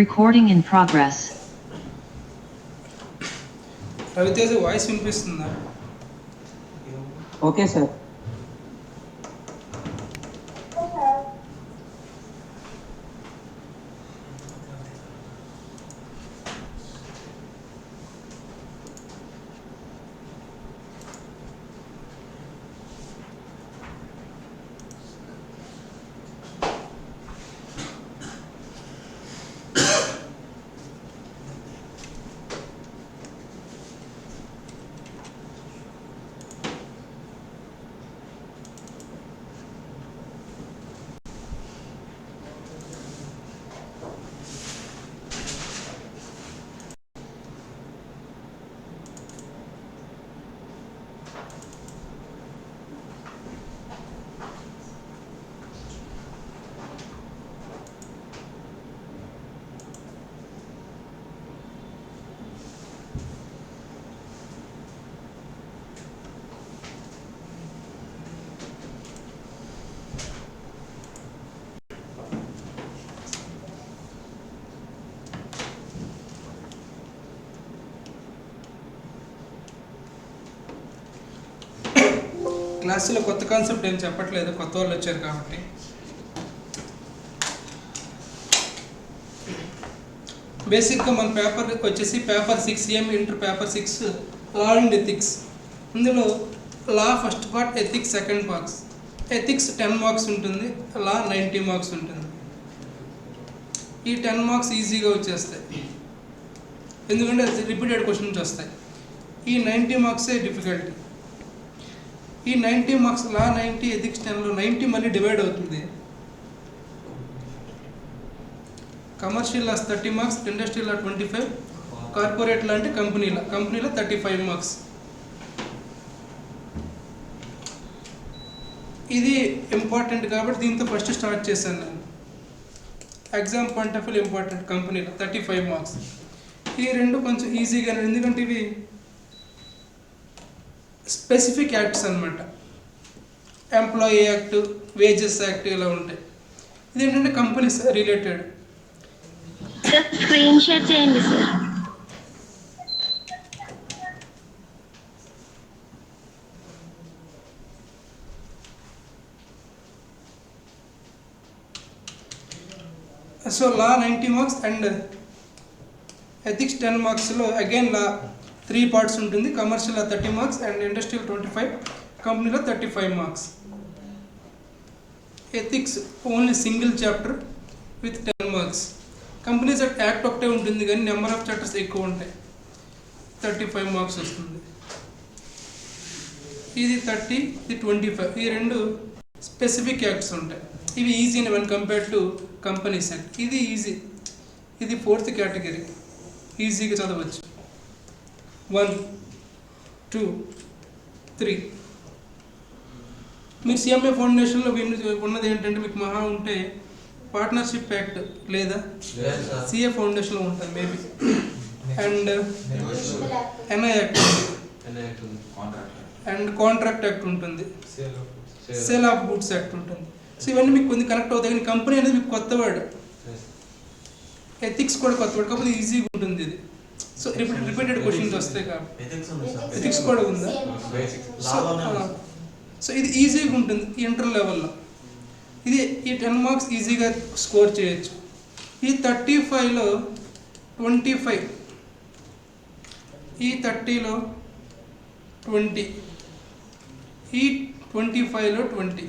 Recording in progress. Raviteja voice వినిపిస్తుందా? Okay sir. క్లాసులో కొత్త కాన్సెప్ట్ ఏం చెప్పట్లేదు, కొత్త వాళ్ళు వచ్చారు కాబట్టి. బేసిక్గా మన పేపర్ వచ్చేసి paper 6 inter paper 6 law and ethics. ఇందులో law first part, ethics second parts. Ethics 10 marks ఉంటుంది, లా 90 మార్క్స్ ఉంటుంది. ఈ 10 మార్క్స్ ఈజీగా వచ్చేస్తాయి, ఎందుకంటే రిపీటెడ్ క్వశ్చన్స్ వస్తాయి. ఈ 90 మార్క్సే డిఫికల్టీ. ఈ 90 మార్క్స్ లా 90, ఎథిక్స్ 10లో 90 మళ్ళీ డివైడ్ అవుతుంది. కమర్షియల్ లాస్ 30 మార్క్స్, ఇండస్ట్రియల్ లా 25, కార్పొరేట్ లా అంటే కంపెనీలో 35 మార్క్స్. ఇది ఇంపార్టెంట్ కాబట్టి దీంతో ఫస్ట్ స్టార్ట్ చేశాను నేను. Exam point of view important. కంపెనీలో 35 మార్క్స్. ఈ రెండు కొంచెం ఈజీగా, ఎందుకంటే ఇవి స్పెసిఫిక్ యాక్ట్స్ అన్నమాట. ఎంప్లాయీ యాక్ట్, వేజెస్ యాక్ట్ ఇలా ఉంటాయి. ఇదేంటంటే కంపెనీస్ రిలేటెడ్. స్క్రీన్ షేర్ చేయండి sir. So law 90 marks and ethics 10 మార్క్స్లో అగైన్ లా 3 పార్ట్స్ ఉంటుంది. కమర్షియల్ 30 మార్క్స్ అండ్ ఇండస్ట్రియల్ 25, కంపెనీలో 35 marks. Ethics only single chapter with 10 marks. Companies act ఒకటే ఉంటుంది కానీ నెంబర్ ఆఫ్ చాప్టర్స్ ఎక్కువ ఉంటాయి, 35 మార్క్స్ వస్తుంది. ఇది 30, ఇది 25. ఈ రెండు స్పెసిఫిక్ యాక్ట్స్ ఉంటాయి. ఇవి easy one compare to companies act. ఇది ఈజీ, ఇది 4th కేటగిరీ, ఈజీగా చదవచ్చు. 1, 2, 3. మీరు సిఎంఏ ఫౌండేషన్లో ఉన్నది ఏంటంటే మీకు మహా ఉంటే పార్ట్నర్షిప్ యాక్ట్ లేదా సిఏ ఫౌండేషన్లో ఉంటుంది maybe. And NI act and contract act ఉంటుంది, సేల్ ఆఫ్ గూడ్స్ యాక్ట్ ఉంటుంది. సో ఇవన్నీ మీకు కొంచెం కనెక్ట్ అవుతాయి. కానీ కంపెనీ అనేది మీకు కొత్త వర్డ్, ఎథిక్స్ కూడా కొత్త వర్డ్ కాబట్టి ఈజీగా ఉంటుంది ఇది. సో రిపీటెడ్ క్వశ్చన్స్ వస్తాయి కాబట్టి ఎథిక్స్ కూడా ఉందా? సో ఇది ఈజీగా ఉంటుంది ఇంటర్ లెవెల్లో. ఇది ఈ 10 మార్క్స్ ఈజీగా స్కోర్ చేయొచ్చు. ఈ 35లో 25, ఈ 30లో 20, ఈ 25లో 20.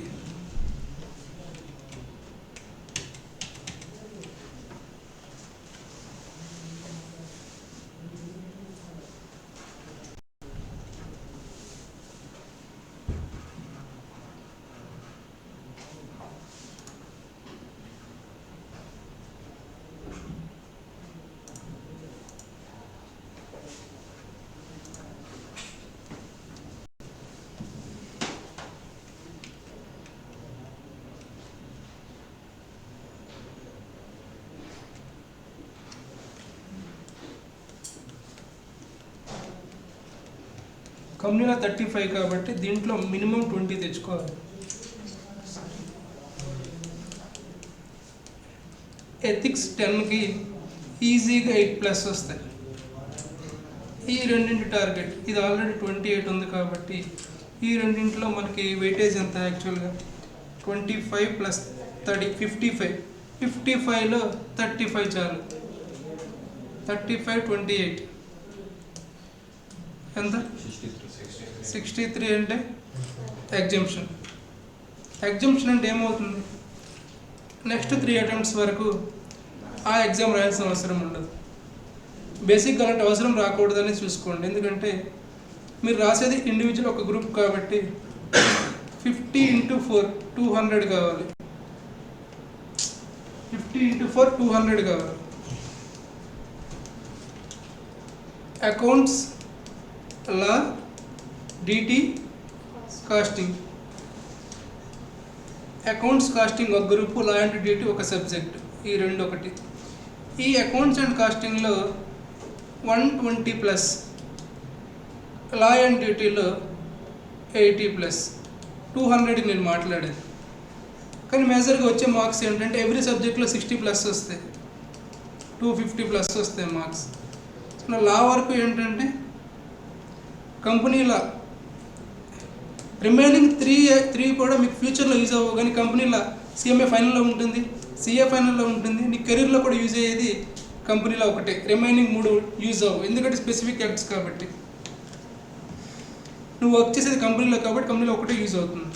కంపెనీలో 35 కాబట్టి దీంట్లో మినిమం 20 తెచ్చుకోవాలి. ఎథిక్స్ 10కి ఈజీగా 8+ వస్తాయి. ఈ రెండింటి టార్గెట్ ఇది ఆల్రెడీ 28 ఉంది కాబట్టి ఈ రెండింటిలో మనకి వెయిటేజ్ ఎంత యాక్చువల్గా 25 + 30 55. 55లో 35 చాలు. 35 28 ఎంత 63 అంటే ఎగ్జంప్షన్. ఎగ్జంప్షన్ అంటే ఏమవుతుంది, నెక్స్ట్ 3 అటెంప్ట్స్ వరకు ఆ ఎగ్జామ్ రాయాల్సిన అవసరం ఉండదు. బేసిక్గా అలాంటి అవసరం రాకూడదని చూసుకోండి. ఎందుకంటే మీరు రాసేది ఇండివిజువల్ ఒక గ్రూప్ కాబట్టి 50 × 4 200 కావాలి. 50 × 4 200 కావాలి. అకౌంట్స్, లా, డిటి, కాస్టింగ్. అకౌంట్స్ కాస్టింగ్ ఒక గ్రూపు, లా అండ్ డిటి ఒక సబ్జెక్ట్. ఈ రెండు ఒకటి. ఈ అకౌంట్స్ అండ్ కాస్టింగ్లో 120+, లా అండ్ డిటీలో 80+, 200 నేను మాట్లాడేది. కానీ మేజర్గా వచ్చే మార్క్స్ ఏంటంటే ఎవ్రీ సబ్జెక్ట్లో 60+ వస్తాయి, 250+ వస్తాయి మార్క్స్. లా వరకు ఏంటంటే కంపెనీ లా, రిమైనింగ్ 3 కూడా మీకు ఫ్యూచర్లో యూజ్ అవ్వవు. కానీ కంపెనీలో సిఎంఏ ఫైనల్లో ఉంటుంది, సిఏ ఫైనల్లో ఉంటుంది. నీ కెరీర్లో కూడా యూజ్ అయ్యేది కంపెనీలో ఒకటే. రిమైనింగ్ 3 యూజ్ అవ్వవు, ఎందుకంటే స్పెసిఫిక్ యాక్ట్స్ కాబట్టి. నువ్వు వర్క్ చేసేది కంపెనీలో కాబట్టి కంపెనీలో ఒకటే యూజ్ అవుతుంది.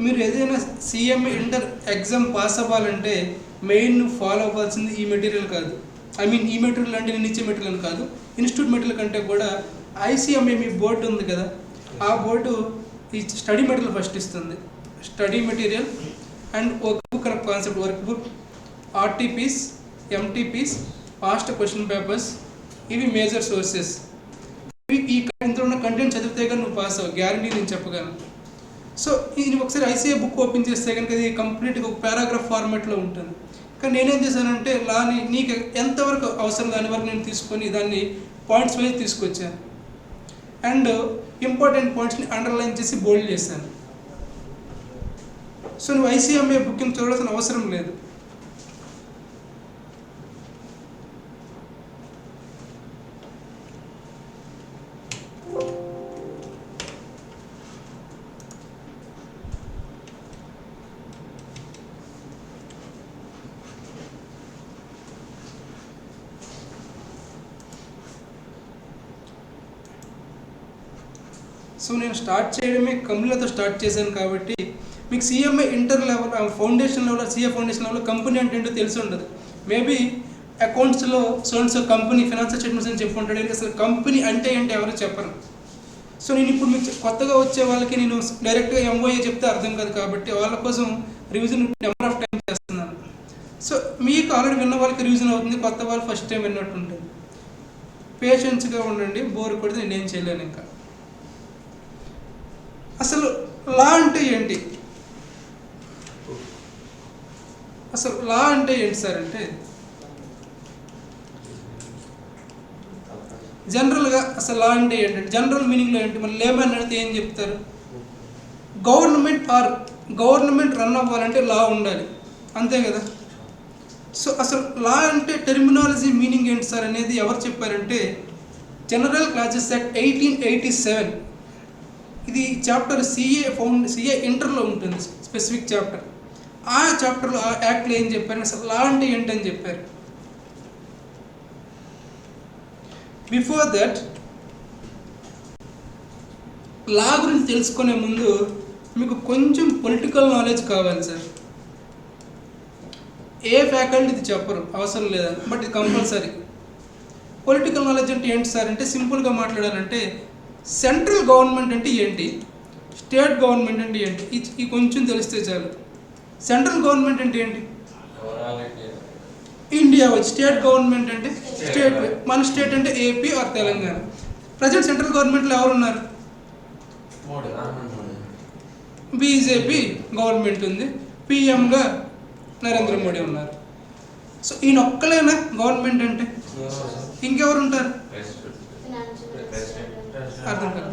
మీరు ఏదైనా సిఎంఏ ఇంటర్ ఎగ్జామ్ పాస్ అవ్వాలంటే మెయిన్ ఫాలో అవ్వాల్సింది ఈ మెటీరియల్ కాదు. ఈ మెటీరియల్ అంటే నేను ఇచ్చే మెటీరియల్ కాదు, ఇన్స్టిట్యూట్ మెటీరియల్ కంటే కూడా ఐసిఎంఏ మీ బోర్డు ఉంది కదా, ఆ బోర్డు ఈ స్టడీ మెటీరియల్ ఫస్ట్ ఇస్తుంది. Study material and work book అనే concept. Work book, RTPs, MTPs, past question papers, ఇవి మేజర్ సోర్సెస్. ఈ ఇందులో ఉన్న కంటెంట్ చదివితే కానీ నువ్వు పాస్ అవ్వ, గ్యారంటీ నేను చెప్పగలను. సో ఇది ఒకసారి ఐసీఏ బుక్ ఓపెన్ చేస్తే కనుక ఇది కంప్లీట్గా ఒక పారాగ్రాఫ్ ఫార్మాట్లో ఉంటుంది. కానీ నేనేం చేశానంటే లాని నీకు ఎంతవరకు అవసరం దాని వరకు నేను తీసుకొని దాన్ని పాయింట్స్ వైజ్ తీసుకొచ్చాను. అండ్ ఇంపార్టెంట్ పాయింట్స్ని అండర్లైన్ చేసి బోల్డ్ చేశాను. సో నువ్వు ఐసీఎంఏ బుకింగ్ చూడాల్సిన అవసరం లేదు. సో నేను స్టార్ట్ చేయడమే కంపెనీలతో స్టార్ట్ చేశాను కాబట్టి మీకు CMA inter level, foundation level, CA foundation level company అంటే ఏంటో తెలిసి ఉండదు. మేబీ అకౌంట్స్లో సో కంపెనీ ఫైనాన్షియల్ స్టేట్మెంట్స్ అని చెప్పుకుంటాడు. అసలు కంపెనీ అంటే ఏంటి ఎవరు చెప్పరు. సో నేను ఇప్పుడు మీకు కొత్తగా వచ్చే వాళ్ళకి నేను డైరెక్ట్గా ఎంఓఏ చెప్తే అర్థం కాదు కాబట్టి వాళ్ళ కోసం రివిజన్ నెంబర్ ఆఫ్ టైం చేస్తున్నాను. సో మీకు ఆల్రెడీ విన్న వాళ్ళకి రివిజన్ అవుతుంది, కొత్త వాళ్ళు ఫస్ట్ టైం విన్నట్టు ఉంటుంది. పేషెన్స్గా ఉండండి, బోర్ కొడితే నేనేం చేయలేను. ఇంకా అసలు లా అంటే ఏంటి, అసలు లా అంటే ఏంటి సార్ అంటే జనరల్గా అసలు లా అంటే ఏంటంటే జనరల్ మీనింగ్లో ఏంటి, మన లేమన్ అడిగితే ఏం చెప్తారు, గవర్నమెంట్ రన్ అవ్వాలంటే లా ఉండాలి, అంతే కదా. సో అసలు లా అంటే టెర్మినాలజీ మీనింగ్ ఏంటి సార్ అనేది ఎవరు చెప్పారంటే జనరల్ క్లాసెస్ యాక్ట్ 1887. ఇది చాప్టర్ సిఏ ఇంటర్లో ఉంటుంది, స్పెసిఫిక్ చాప్టర్. ఆ చాప్టర్లో ఆ యాక్ట్లో ఏం చెప్పారు, అసలు లా అంటే ఏంటని చెప్పారు. బిఫోర్ దట్ లా గురించి తెలుసుకునే ముందు మీకు కొంచెం పొలిటికల్ నాలెడ్జ్ కావాలి సార్. ఏ ఫ్యాకల్టీ ఇది చెప్పరు, అవసరం లేదా, బట్ ఇది కంపల్సరీ. పొలిటికల్ నాలెడ్జ్ అంటే ఏంటి సార్ అంటే సింపుల్గా మాట్లాడాలంటే సెంట్రల్ గవర్నమెంట్ అంటే ఏంటి, స్టేట్ గవర్నమెంట్ అంటే ఏంటి, ఇది కొంచెం తెలిస్తే చాలు. సెంట్రల్ గవర్నమెంట్ అంటే ఏంటి, ఇండియా వచ్చి, స్టేట్ గవర్నమెంట్ అంటే స్టేట్, మన స్టేట్ అంటే AP or Telangana. Present central గవర్నమెంట్లో ఎవరు ఉన్నారు, బీజేపీ గవర్నమెంట్ ఉంది, పిఎంగా నరేంద్ర మోడీ ఉన్నారు. సో ఈయన ఒక్కలేనా గవర్నమెంట్ అంటే? ఇంకెవరు ఉంటారు? అర్థం కాదు.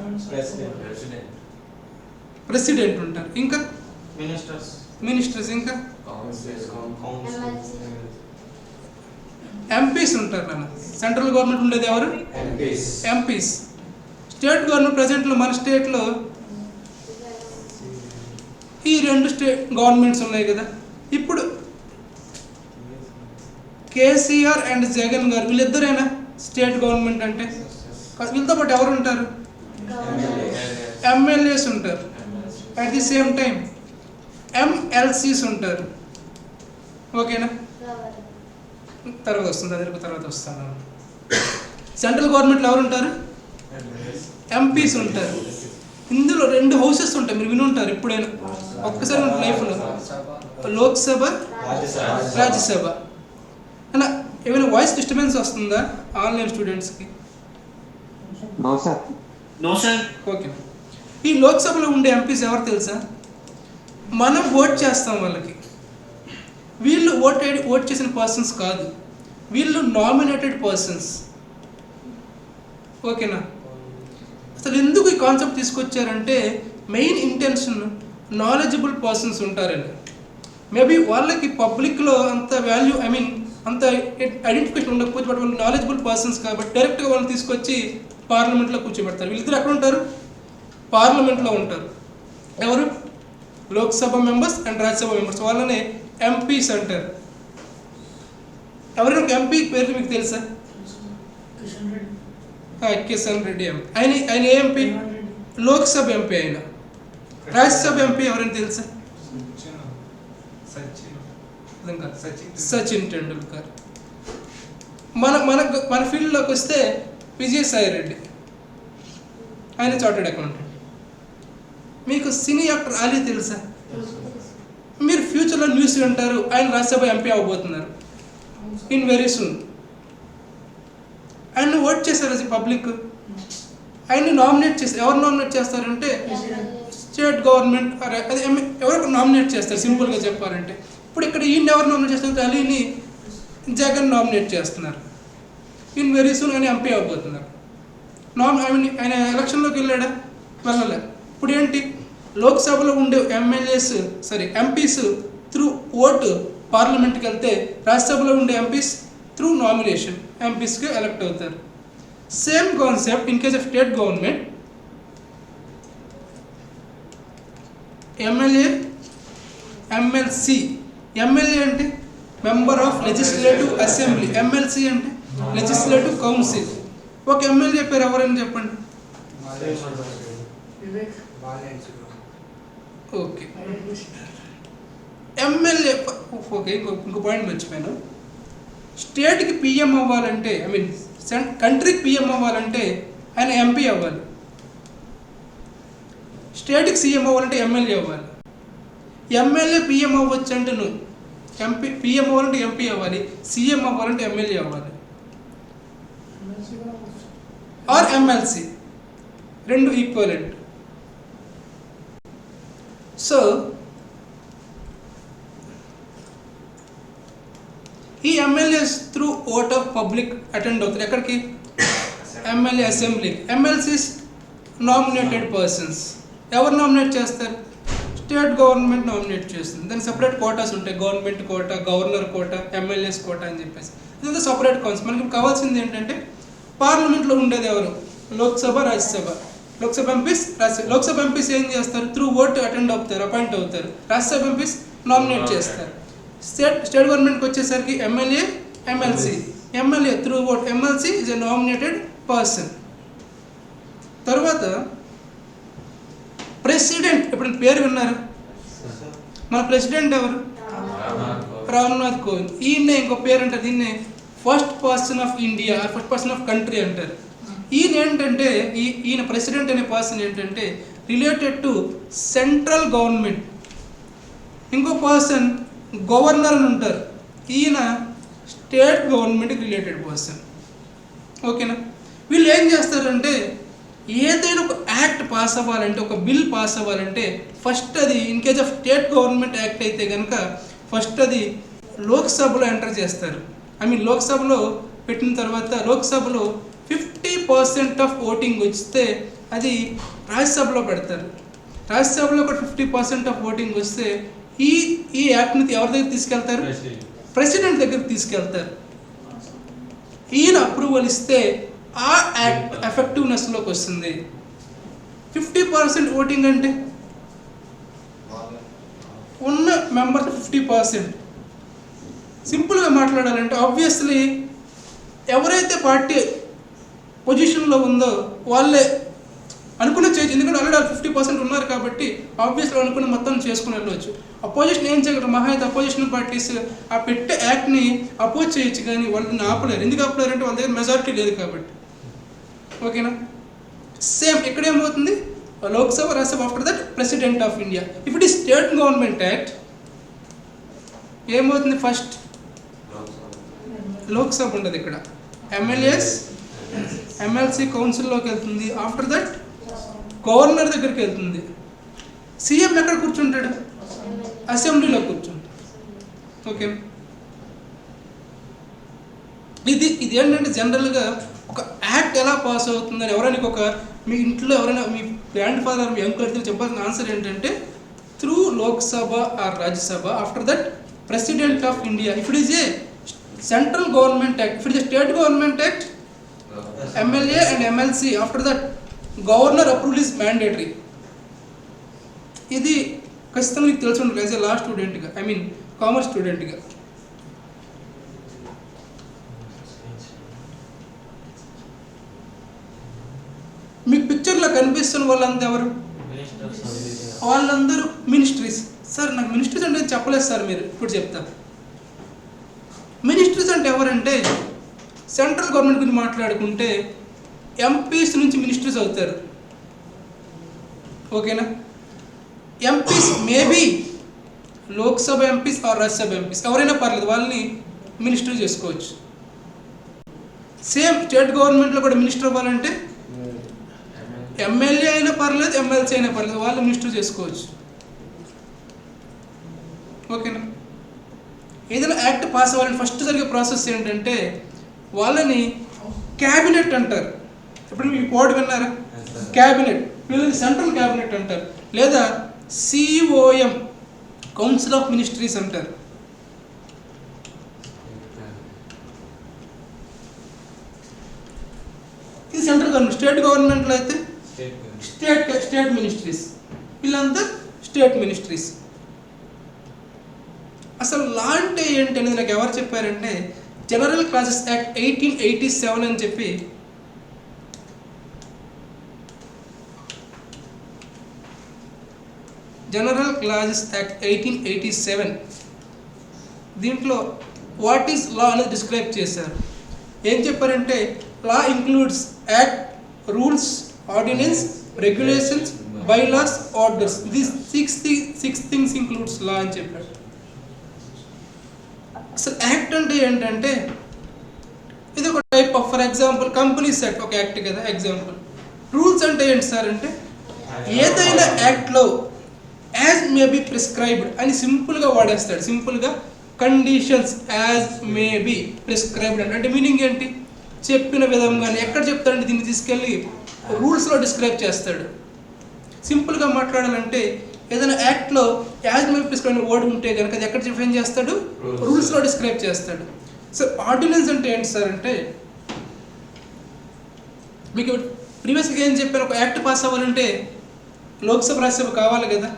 ప్రెసిడెంట్ ఉంటారు, ఇంకా మినిస్టర్స్, ఇంకా ఎంపీస్ ఉంటారు. నాన్న సెంట్రల్ గవర్నమెంట్ ఉండేది ఎవరు? ఎంపీస్. స్టేట్ గవర్నమెంట్ ప్రజెంట్లో మన స్టేట్లో ఈ 2 స్టేట్ గవర్నమెంట్స్ ఉన్నాయి కదా. ఇప్పుడు కేసీఆర్ అండ్ జగన్ గారు వీళ్ళిద్దరేనా స్టేట్ గవర్నమెంట్ అంటే? వీళ్ళతో పాటు ఎవరు ఉంటారు? ఎమ్మెల్యేస్ ఉంటారు. అట్ ది సేమ్ టైం ఎంఎల్సీస్ ఉంటారు. ఓకేనా? తర్వాత వస్తుంది, అదే తర్వాత వస్తాను. సెంట్రల్ గవర్నమెంట్లో ఎవరు ఉంటారు? ఎంపీస్ ఉంటారు. ఇందులో 2 హౌసెస్ ఉంటాయి, మీరు విని ఉంటారు ఎప్పుడైనా ఒక్కసారి లైఫ్లో, లోక్సభ, రాజ్యసభ. అన్న ఏమైనా వాయిస్ డిస్టర్బెన్స్ వస్తుందా ఆన్లైన్ స్టూడెంట్స్కి? ఓకే. ఈ లోక్సభలో ఉండే ఎంపీస్ ఎవరు తెలుసా? మనం ఓట్ చేస్తాం వాళ్ళకి. వీళ్ళు ఓట్ చేసిన పర్సన్స్ కాదు, వీళ్ళు నామినేటెడ్ పర్సన్స్. ఓకేనా? అసలు ఎందుకు ఈ కాన్సెప్ట్ తీసుకొచ్చారంటే మెయిన్ ఇంటెన్షన్ నాలెడ్జబుల్ పర్సన్స్ ఉంటారండి. మేబీ వాళ్ళకి పబ్లిక్లో అంత వాల్యూ, అంత ఐడెంటిఫికేషన్ ఉండకపోతే, బట్ వాళ్ళు నాలెడ్జబుల్ పర్సన్స్ కాబట్టి డైరెక్ట్గా వాళ్ళని తీసుకొచ్చి పార్లమెంట్లో కూర్చోబెడతారు. వీళ్ళిద్దరు ఎక్కడ ఉంటారు? పార్లమెంట్లో ఉంటారు. ఎవరు? Lok Sabha members and Rajya Sabha members, వాళ్ళనే ఎంపీస్ అంటారు. ఎవరైనా ఒక ఎంపీ పేరు మీకు తెలుసా? కిషన్ రెడ్డి ఎంపీ. ఆయన ఏ ఎంపీ? లోక్సభ ఎంపీ. ఆయన రాజ్యసభ ఎంపీ ఎవరైనా తెలుసా? సచిన్ టెండూల్కర్. మన ఫీల్డ్లోకి వస్తే విజయసాయి రెడ్డి, ఆయన చార్టెడ్ అకౌంటెంట్. మీకు సినీ యాక్టర్ ఆలీ తెలుసా? మీరు ఫ్యూచర్లో న్యూస్ వింటారు, ఆయన రాజ్యసభ ఎంపీ అవ్వబోతున్నారు ఇన్ వెరీ సూన్. ఆయన ఓట్ చేశారు పబ్లిక్, ఆయన్ని నామినేట్ చేస్తారు. ఎవరు నామినేట్ చేస్తారంటే స్టేట్ గవర్నమెంట్, అది ఎవరు నామినేట్ చేస్తారు సింపుల్గా చెప్పాలంటే. ఇప్పుడు ఇక్కడ ఈయన ఎవరు నామినేట్ చేస్తారు? అలీని జగన్ నామినేట్ చేస్తున్నారు. ఇన్ వెరీ సూన్ ఆయన ఎంపీ అవ్వబోతున్నారు. ఆయన ఎలక్షన్లోకి వెళ్ళాడా? వెళ్ళలే. ఇప్పుడు ఏంటి? లోక్సభలో ఉండే ఎంపీస్ త్రూ ఓటు పార్లమెంట్కి వెళ్తే, రాజ్యసభలో ఉండే ఎంపీస్ త్రూ నామినేషన్ ఎంపీస్కి ఎలక్ట్ అవుతారు. Same concept in case of state government. MLA, MLC. MLA అంటే member of legislative assembly, MLC అంటే లెజిస్లేటివ్ కౌన్సిల్. ఒక ఎమ్మెల్యే పేరు ఎవరని చెప్పండి. Okay, MLA. ఓకే, ఇంకో పాయింట్ మర్చిపోయాను. స్టేట్కి పిఎం అవ్వాలంటే, కంట్రీకి పిఎం అవ్వాలంటే ఆయన ఎంపీ అవ్వాలి. స్టేట్కి సీఎం అవ్వాలంటే ఎమ్మెల్యే అవ్వాలి. ఎమ్మెల్యే పిఎం అవ్వచ్చు అంటే నువ్వు పిఎం అవ్వాలంటే ఎంపీ అవ్వాలి, సీఎం అవ్వాలంటే ఎమ్మెల్యే అవ్వాలి, ఆర్ ఎమ్మెల్సీ. 2 ఈక్వలెంట్. సో ఈ MLAs through vote of public attend అవుతారు. ఎక్కడికి? MLA assembly. MLCs nominated persons. ఎవరు నామినేట్ చేస్తారు? స్టేట్ గవర్నమెంట్ నామినేట్ చేస్తుంది. దానికి సపరేట్ కోటాస్ ఉంటాయి. Government quota, governor quota, MLAs quota అని చెప్పేసి. ఇదంతా సపరేట్ కాన్సెప్ట్. మనకి కావాల్సింది ఏంటంటే పార్లమెంట్లో ఉండేది ఎవరు? లోక్సభ, రాజ్యసభ. లోక్సభ ఎంపీస్ ఏం చేస్తారు? త్రూ ఓట్ అటెండ్ అవుతారు, అపాయింట్ అవుతారు. రాజ్యసభ ఎంపీస్ నామినేట్ చేస్తారు. స్టేట్ గవర్నమెంట్కి వచ్చేసరికి MLA, MLC. MLA through vote, MLC is a nominated person. తర్వాత ప్రెసిడెంట్. ఇప్పుడు పేరు విన్నారు? మన ప్రెసిడెంట్ ఎవరు? రామ్నాథ్ కోవింద్. ఈయన ఇంకో పేరు అంటారు, దీన్నే first person of India, first person of country అంటారు. ఈయన ఏంటంటే, ఈయన ప్రెసిడెంట్ అనే పర్సన్ ఏంటంటే రిలేటెడ్ టు సెంట్రల్ గవర్నమెంట్. ఇంకో పర్సన్ గవర్నర్ అని ఉంటారు. ఈయన స్టేట్ గవర్నమెంట్కి రిలేటెడ్ పర్సన్. ఓకేనా? వీళ్ళు ఏం చేస్తారంటే, ఏదైనా ఒక యాక్ట్ పాస్ అవ్వాలంటే, ఒక బిల్ పాస్ అవ్వాలంటే ఫస్ట్ అది in case of state government act అయితే కనుక ఫస్ట్ అది లోక్సభలో ఎంటర్ చేస్తారు. లోక్సభలో పెట్టిన తర్వాత లోక్సభలో 50% ఆఫ్ ఓటింగ్ వస్తే అది రాజ్యసభలో పెడతారు. రాజ్యసభలో కూడా 50% ఆఫ్ ఓటింగ్ వస్తే ఈ యాక్ట్ని ఎవరి దగ్గర తీసుకెళ్తారు? ప్రెసిడెంట్ దగ్గరికి తీసుకెళ్తారు. ఈయన అప్రూవల్ ఇస్తే ఆ యాక్ట్ ఎఫెక్టివ్నెస్లోకి వస్తుంది. 50% ఓటింగ్ అంటే ఉన్న మెంబర్స్ 50%. సింపుల్గా మాట్లాడాలంటే ఆబ్వియస్లీ ఎవరైతే పార్టీ పొజిషన్లో ఉందో వాళ్ళే అనుకున్న చేయొచ్చు. ఎందుకంటే ఆల్రెడీ 50% ఉన్నారు కాబట్టి ఆబ్వియస్లీ అనుకున్న మొత్తం చేసుకుని వెళ్ళవచ్చు. అపోజిషన్ ఏం చేయగలరు? మహా అయితే అపోజిషన్ పార్టీస్ ఆ పెట్టే యాక్ట్ని అపోజ్ చేయొచ్చు, కానీ వాళ్ళని ఆపలేరు. ఎందుకు ఆపలేరు అంటే వాళ్ళ దగ్గర మెజారిటీ లేదు కాబట్టి. ఓకేనా? సేమ్ ఇక్కడ ఏమవుతుంది? Lok Sabha, Rajya Sabha, after that president of India. If it ఈ స్టేట్ గవర్నమెంట్ యాక్ట్ ఏమవుతుంది? ఫస్ట్ లోక్సభ ఉండదు, ఇక్కడ ఎమ్మెల్యేస్ ఎమ్మెల్సీ కౌన్సిల్లోకి వెళ్తుంది. ఆఫ్టర్ దట్ గవర్నర్ దగ్గరికి వెళ్తుంది. సీఎం ఎక్కడ కూర్చుంటాడు? అసెంబ్లీలో కూర్చుంటాడు. ఓకే, ఇది ఏంటంటే జనరల్గా ఒక యాక్ట్ ఎలా పాస్ అవుతుందని ఎవరైనా మీ ఇంట్లో ఎవరైనా మీ గ్రాండ్ ఫాదర్ మీ అంకుల్ అయితే చెప్పాల్సిన ఆన్సర్ ఏంటంటే through Lok Sabha or Rajya Sabha, after that president of India. If it is a central government act, if it is state government act, MLA and MLC, after that governor approval is mandatory. ఇది ఖచ్చితంగా మీకు తెలిసి ఉంటుంది as a లా స్టూడెంట్గా, commerce స్టూడెంట్గా. మీకు పిక్చర్లో కనిపిస్తున్న వాళ్ళంతా ఎవరు? వాళ్ళందరూ మినిస్ట్రీస్. సార్ నాకు మినిస్ట్రీస్ అంటే చెప్పలేదు సార్, మీరు ఇప్పుడు చెప్తారు. మినిస్ట్రీస్ అంటే ఎవరంటే సెంట్రల్ గవర్నమెంట్ గురించి మాట్లాడుకుంటే ఎంపీస్ నుంచి మినిస్ట్రీస్ అవుతారు. ఓకేనా? MPs maybe Lok Sabha MPs or Rajya Sabha MPs ఎవరైనా పర్లేదు, వాళ్ళని మినిస్టర్ చేసుకోవచ్చు. సేమ్ స్టేట్ గవర్నమెంట్లో కూడా మినిస్టర్ అవ్వాలంటే ఎమ్మెల్యే అయినా పర్లేదు, ఎమ్మెల్సీ అయినా పర్లేదు, వాళ్ళు మినిస్టర్ చేసుకోవచ్చు. ఓకేనా? ఏదైనా యాక్ట్ పాస్ అవ్వాలని ఫస్ట్ జరిగే ప్రాసెస్ ఏంటంటే వాళ్ళని క్యాబినెట్ అంటారు. ఇప్పుడు మీకు కోడ్ విన్నారా? క్యాబినెట్, వీళ్ళని సెంట్రల్ క్యాబినెట్ అంటారు, లేదా సిఓఎం కౌన్సిల్ ఆఫ్ మినిస్ట్రీస్ అంటారు. ఇది సెంట్రల్ గవర్నమెంట్. స్టేట్ గవర్నమెంట్లో అయితే స్టేట్ మినిస్ట్రీస్, వీళ్ళంతా స్టేట్ మినిస్ట్రీస్. అసలు లా అంటే ఏంటి అనేది నాకు ఎవరు చెప్పారంటే జనరల్ క్లాసెస్ యాక్ట్ 1887 అని చెప్పి జనరల్ క్లాసెస్ యాక్ట్ 1887 దీంట్లో వాట్ ఈస్ లా అనేది డిస్క్రైబ్ చేశారు. ఏం చెప్పారంటే law includes act, rules, ordinance, regulations, bylaws, orders. These six things includes law అని చెప్పారు. అసలు యాక్ట్ అంటే ఏంటంటే ఇది ఒక type of, for example companies act ఒక యాక్ట్ కదా ఎగ్జాంపుల్. రూల్స్ అంటే ఏంటి సార్ అంటే ఏదైనా యాక్ట్లో యాజ్ మే బి ప్రిస్క్రైబ్డ్ అని సింపుల్గా వాడేస్తాడు. సింపుల్గా conditions as may be prescribed అంటే మీనింగ్ ఏంటి? చెప్పిన విధంగానే. ఎక్కడ చెప్తాడంటే దీన్ని తీసుకెళ్ళి రూల్స్లో డిస్క్రైబ్ చేస్తాడు. సింపుల్గా మాట్లాడాలంటే ఏదైనా యాక్ట్లో as may be prescribed word ఉంటే కనుక అది ఎక్కడ డిఫైన్ చేస్తాడు? రూల్స్లో డిస్క్రైబ్ చేస్తాడు. సో ఆర్డినెన్స్ అంటే ఏంటి సార్ అంటే మీకు ప్రీవియస్గా ఏం చెప్పాను, ఒక యాక్ట్ పాస్ అవ్వాలంటే లోక్సభ రాజ్యసభ కావాలి కదా.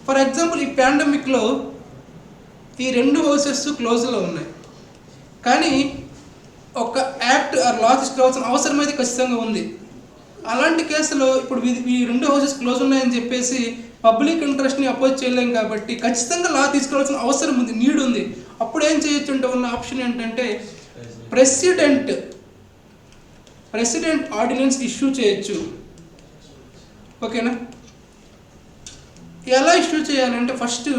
ఫర్ ఎగ్జాంపుల్ ఈ పాండమిక్లో ఈ రెండు హౌసెస్ క్లోజ్లో ఉన్నాయి, కానీ ఒక యాక్ట్ లా తీసుకురావాల్సిన అవసరం అయితే ఖచ్చితంగా ఉంది. అలాంటి కేసులో ఇప్పుడు ఈ రెండు హౌసెస్ క్లోజ్ ఉన్నాయని చెప్పేసి పబ్లిక్ ఇంట్రెస్ట్ని అపోజ్ చేయలేం కాబట్టి ఖచ్చితంగా లా తీసుకురావాల్సిన అవసరం ఉంది, నీడ్ ఉంది. అప్పుడు ఏం చేయొచ్చు అంటే ఉన్న ఆప్షన్ ఏంటంటే ప్రెసిడెంట్ ఆర్డినెన్స్ ఇష్యూ చేయొచ్చు. ఓకేనా? ఎలా ఇష్యూ చేయాలంటే first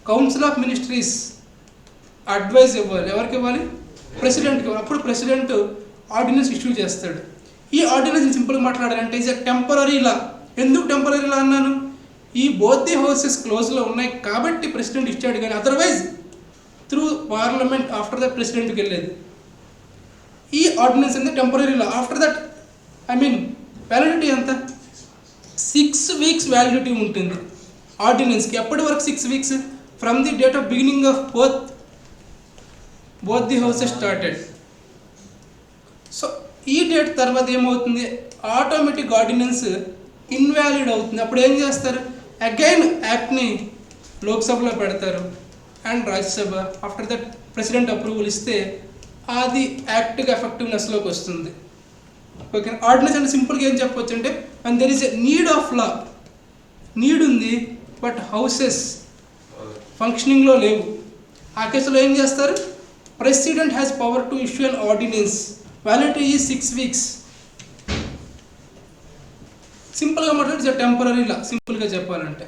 council of ministries advise ఇవ్వాలి. ఎవరికి ఇవ్వాలి? ప్రెసిడెంట్కి ఇవ్వాలి. అప్పుడు ప్రెసిడెంట్ ఆర్డినెన్స్ ఇష్యూ చేస్తాడు. ఈ ఆర్డినెన్స్ సింపుల్గా మాట్లాడాలంటే ఈజ్ ఎ టెంపరరీ లా. ఎందుకు టెంపరరీ లా అన్నాను? ఈ బోత్ ది హౌసెస్ క్లోజ్లో ఉన్నాయి కాబట్టి ప్రెసిడెంట్ ఇచ్చాడు, కానీ otherwise through parliament after that ప్రెసిడెంట్కి వెళ్ళేది. ఈ ఆర్డినెన్స్ అనేది temporary law. After that validity ఎంత? 6 weeks వ్యాలిడిటీ ఉంటుంది ఆర్డినెన్స్కి. ఎప్పటి వరకు 6 weeks? From the date of beginning of both the houses started. So ఈ డేట్ తర్వాత ఏమవుతుంది? ఆటోమేటిక్ ఆర్డినెన్స్ ఇన్వాలిడ్ అవుతుంది. అప్పుడు ఏం చేస్తారు? అగైన్ యాక్ట్ని లోక్సభలో పెడతారు and Rajya Sabha. After that president approval ఇస్తే అది యాక్ట్గా ఎఫెక్టివ్నెస్లోకి వస్తుంది. ఓకే, ఆర్డినెన్స్ అంటే సింపుల్గా ఏం చెప్పవచ్చు అంటే, and there is a need of law. Need ఉంది బట్ హౌసెస్ ఫంక్షనింగ్లో లేవు. ఆ కేసులో ఏం చేస్తారు? President has power to issue an ordinance. Validity is 6 weeks. సింపుల్గా మాట్లాడితే ఇట్స్ టెంపరీ లా. సింపుల్గా చెప్పాలంటే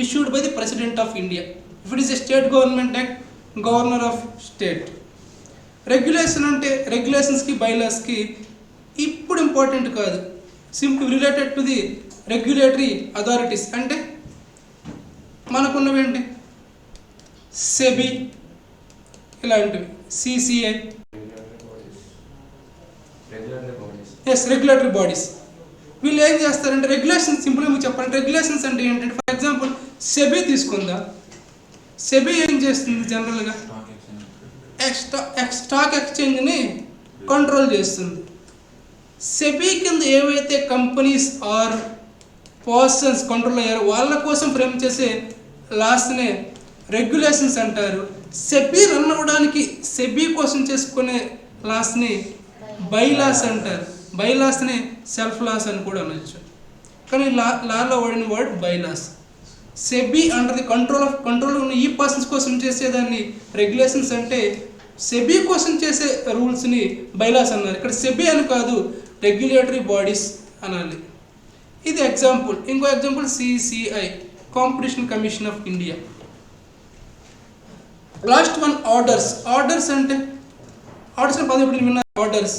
issued by the president of India. If it is a state government act, governor of state. Regulation అంటే రెగ్యులేషన్స్కి బైలాస్కి ఇప్పుడు ఇంపార్టెంట్ కాదు, simple related to the regulatory authorities. అంటే మనకున్నవి ఏంటి? సెబీ ఇలాంటివి, సిసిఐ, రెగ్యులేటరీ బాడీస్. వీళ్ళు ఏం చేస్తారంటే రెగ్యులేషన్స్, సింపుల్గా మీకు చెప్పాలంటే రెగ్యులేషన్స్ అంటే ఏంటంటే, ఫర్ ఎగ్జాంపుల్ సెబీ తీసుకుందా. సెబీ ఏం చేస్తుంది? జనరల్గా స్టాక్ ఎక్స్చేంజ్ని కంట్రోల్ చేస్తుంది. సెబీ కింద ఏవైతే కంపెనీస్ ఆర్ పర్సన్స్ కంట్రోల్ అయ్యారో వాళ్ళ కోసం ఫ్రేమ్ చేసే లాస్నే రెగ్యులేషన్స్ అంటారు. సెబీ రన్ అవ్వడానికి సెబీ కోసం చేసుకునే లాస్ని బైలాస్ అంటారు. బైలాస్ని సెల్ఫ్ లాస్ అని కూడా అనొచ్చు, కానీ లాలో వాడిన word bylaws. SEBI under the control ఉన్న ఈ పర్సన్స్ కోసం చేసేదాన్ని రెగ్యులేషన్స్ అంటే, సెబీ కోసం చేసే రూల్స్ని బైలాస్ అన్నారు. ఇక్కడ సెబీ అని కాదు, రెగ్యులేటరీ బాడీస్ అనాలి. ఇది ఎగ్జాంపుల్. ఇంకో example CCI, competition commission of India. Last one orders అంటే పది ఇప్పుడు విన్న orders.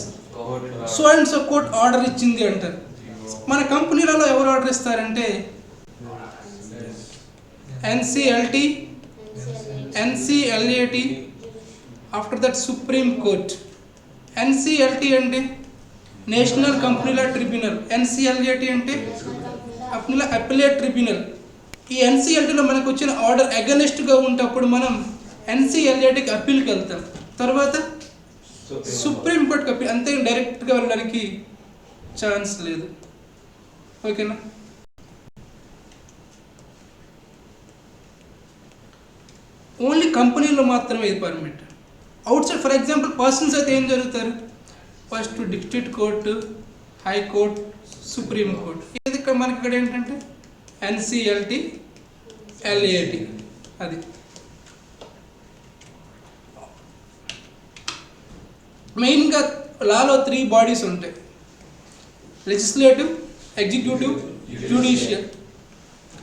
So and so court order ఇచ్చింది అంటారు. మన కంపెనీలలో ఎవరు ఆర్డర్ ఇస్తారంటే NCLT, NCLAT, after that supreme court. NCLT అంటే నేషనల్ కంపెనీల ట్రిబ్యునల్, ఎన్సిఎల్ఏటి అంటే అప్పీలేట్ ట్రిబ్యునల్. ఈ ఎన్సిఎల్టీలో మనకు వచ్చిన ఆర్డర్ అగెనిస్ట్గా ఉంటే అప్పుడు మనం ఎన్సిఎల్ఏటికి అప్పీల్కి వెళ్తాం. తర్వాత సుప్రీం కోర్టుకి అప్పీల్. అంతే, డైరెక్ట్గా వెళ్ళడానికి ఛాన్స్ లేదు. ఓకేనా? ఓన్లీ కంపెనీలో మాత్రమే ఇది permit. Outside for example persons అయితే ఏం జరుగుతారు? First district court, high court, supreme court. ఇది మనకి ఇక్కడ ఏంటంటే ఎన్సిఎల్టీ, ఎల్ఏటి. అది మెయిన్గా లాలో 3 బాడీస్ ఉంటాయి: లెజిస్లేటివ్, ఎగ్జిక్యూటివ్, జ్యుడిషియల్.